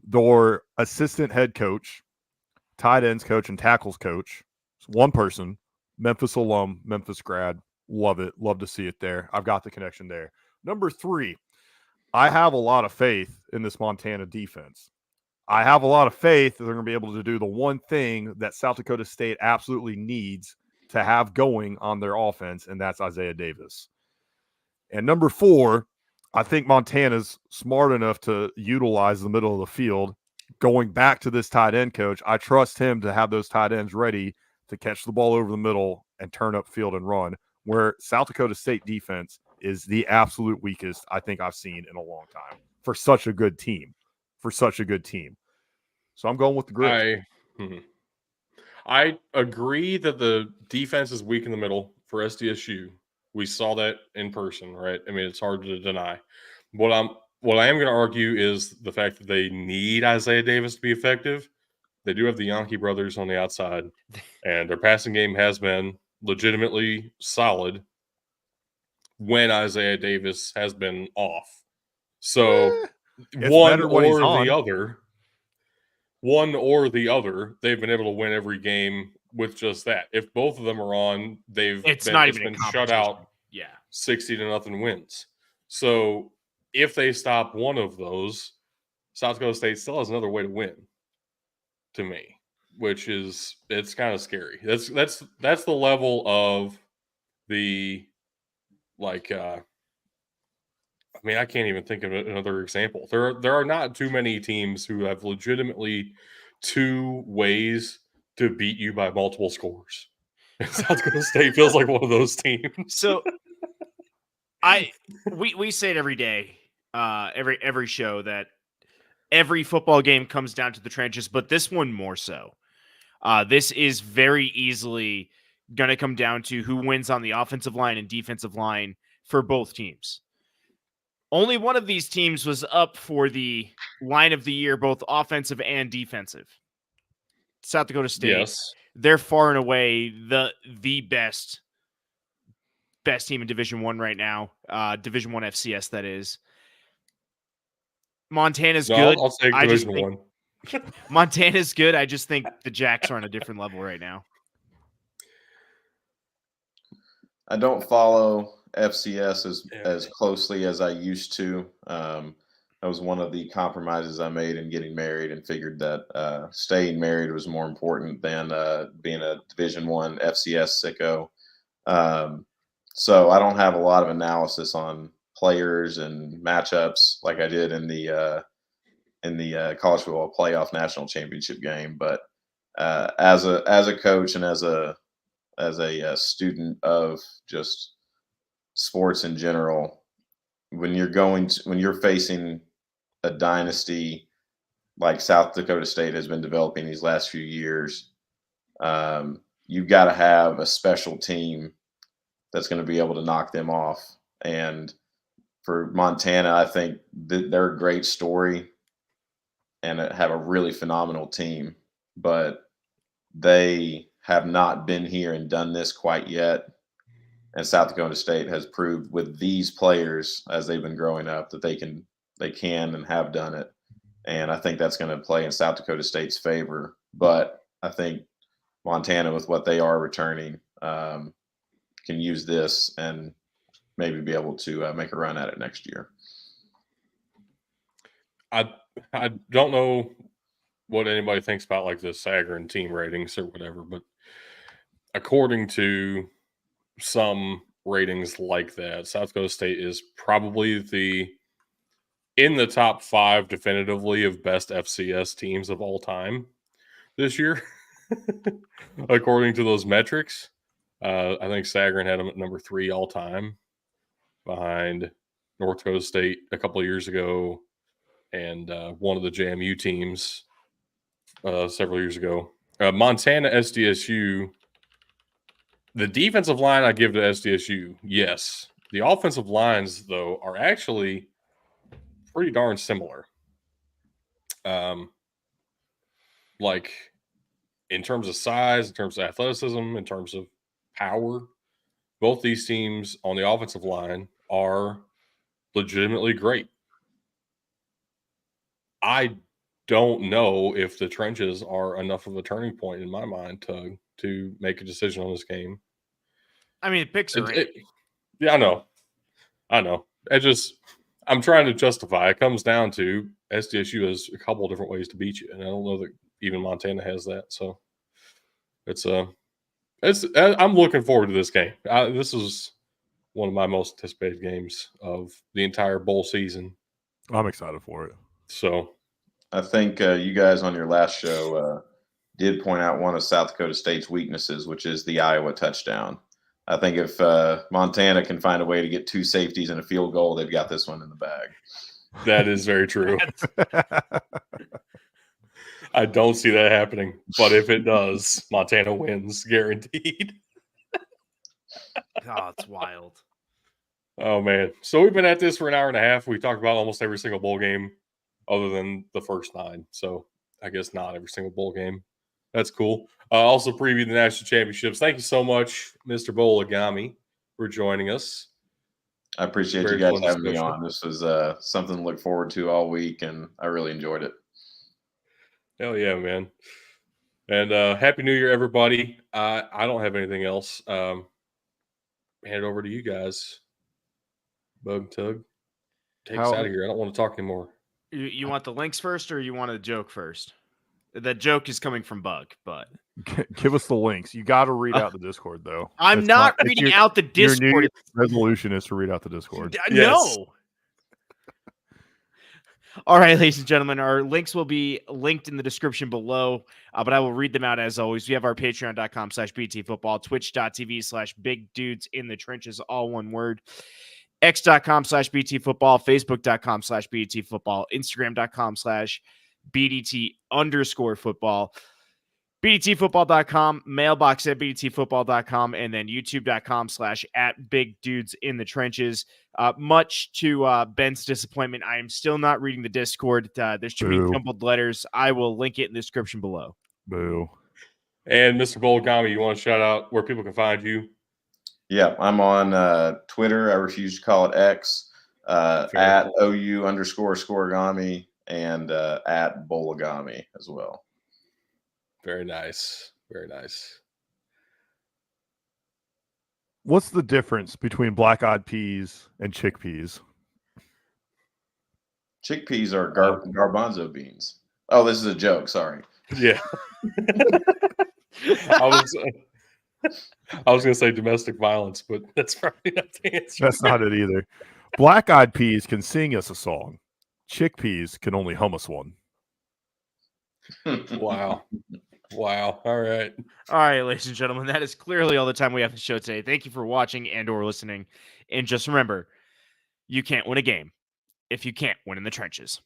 their assistant head coach, tight ends coach, and tackles coach. It's one person, Memphis alum, Memphis grad. Love it. Love to see it there. I've got the connection there. Number three, I have a lot of faith in this Montana defense. I have a lot of faith that they're going to be able to do the one thing that South Dakota State absolutely needs to have going on their offense, and that's Isaiah Davis. And number four, I think Montana's smart enough to utilize the middle of the field. Going back to this tight end coach, I trust him to have those tight ends ready to catch the ball over the middle and turn up field and run, where South Dakota State defense is the absolute weakest I think I've seen in a long time for such a good team. So I'm going with the Grizz. I agree that the defense is weak in the middle for SDSU. We saw that in person, right? I mean, it's hard to deny. What I am going to argue is the fact that they need Isaiah Davis to be effective. They do have the Yankee brothers on the outside, and their passing game has been legitimately solid when Isaiah Davis has been off. So one or the other, they've been able to win every game with just that. If both of them are on, it's been shut out. Yeah, 60-0 wins. So if they stop one of those, South Dakota State still has another way to win. To me, which is it's kind of scary. That's the level of the I mean, I can't even think of another example. There are not too many teams who have legitimately two ways to beat you by multiple scores. And South Dakota State feels like one of those teams. So we say it every day, every show that every football game comes down to the trenches, but this one more so. This is very easily going to come down to who wins on the offensive line and defensive line for both teams. Only one of these teams was up for the line of the year, both offensive and defensive. South Dakota State. Yes. They're far and away the best team in Division I right now. Division I FCS, that is. Montana's good. I'll take Division I. Montana's good. I just think the Jacks are on a different level right now. I don't follow FCS as closely as I used to. That was one of the compromises I made in getting married, and figured that staying married was more important than being a Division I FCS sicko. So I don't have a lot of analysis on players and matchups like I did in the college football playoff national championship game. But as a coach and as a student of just sports in general, when you're facing a dynasty like South Dakota State has been developing these last few years, you've got to have a special team that's going to be able to knock them off. And for Montana, I think they're a great story and have a really phenomenal team, but they have not been here and done this quite yet. And South Dakota State has proved with these players as they've been growing up that they can they can and have done it. And I think that's going to play in South Dakota State's favor. But I think Montana, with what they are returning, can use this and maybe be able to make a run at it next year. I don't know what anybody thinks about like the Sagarin team ratings or whatever, but according to some ratings like that, South Dakota State is probably in the top 5 definitively of best FCS teams of all time this year, according to those metrics. I think Sagarin had them at number 3 all time, behind North Dakota State a couple of years ago, and one of the JMU teams several years ago. Montana SDSU, the defensive line I give to SDSU, yes. The offensive lines, though, are actually pretty darn similar. Like in terms of size, in terms of athleticism, in terms of power, both these teams on the offensive line are legitimately great. I don't know if the trenches are enough of a turning point in my mind to make a decision on this game. I mean, the picks are in. Yeah, I know. I'm trying to justify. It comes down to SDSU has a couple of different ways to beat you, and I don't know that even Montana has that. So I'm looking forward to this game. This is one of my most anticipated games of the entire bowl season. I'm excited for it. So I think you guys on your last show did point out one of South Dakota State's weaknesses, which is the Iowa touchdown. I think if Montana can find a way to get 2 safeties and a field goal, they've got this one in the bag. that is very true. I don't see that happening, but if it does, Montana wins, guaranteed. Oh, it's wild. Oh, man. So we've been at this for an hour and a half. We talked about almost every single bowl game other than the first 9. So I guess not every single bowl game. That's cool. Also preview the national championships. Thank you so much, Mr. Bowligami, for joining us. I appreciate you guys having me on. This was something to look forward to all week, and I really enjoyed it. Hell yeah, man. And Happy New Year, everybody. I don't have anything else. Hand it over to you guys. Bug Tug. Take us out of here. I don't want to talk anymore. You want the links first, or you want a joke first? The joke is coming from Bug, but give us the links. You got to read out the Discord, though. I'm not reading out the Discord. Your New Year's resolution is to read out the Discord. Yes. No. All right, ladies and gentlemen, our links will be linked in the description below, but I will read them out as always. We have our patreon.com/BTFootball, twitch.tv/bigdudesinthetrenches, all one word, x.com/BTFootball, facebook.com/BTFootball, instagram.com/BDT_football, BDTfootball.com, mailbox at BDTfootball.com, and then youtube.com/@BigDudesInTheTrenches. Much to Ben's disappointment, I am still not reading the Discord. There's too many jumbled letters. I will link it in the description below. Boo. And Mr. Bowligami, you want to shout out where people can find you? Yeah, I'm on Twitter. I refuse to call it X. At OU_scoregami and at Bowligami as well. Very nice. Very nice. What's the difference between black-eyed peas and chickpeas? Chickpeas are garbanzo beans. Oh, this is a joke. Sorry. Yeah. I was going to say domestic violence, but that's probably not the answer. That's not it either. Black-eyed peas can sing us a song. Chickpeas can only hum us one. Wow. Wow. All right. All right, ladies and gentlemen, that is clearly all the time we have to show today. Thank you for watching and or listening. And just remember, you can't win a game if you can't win in the trenches.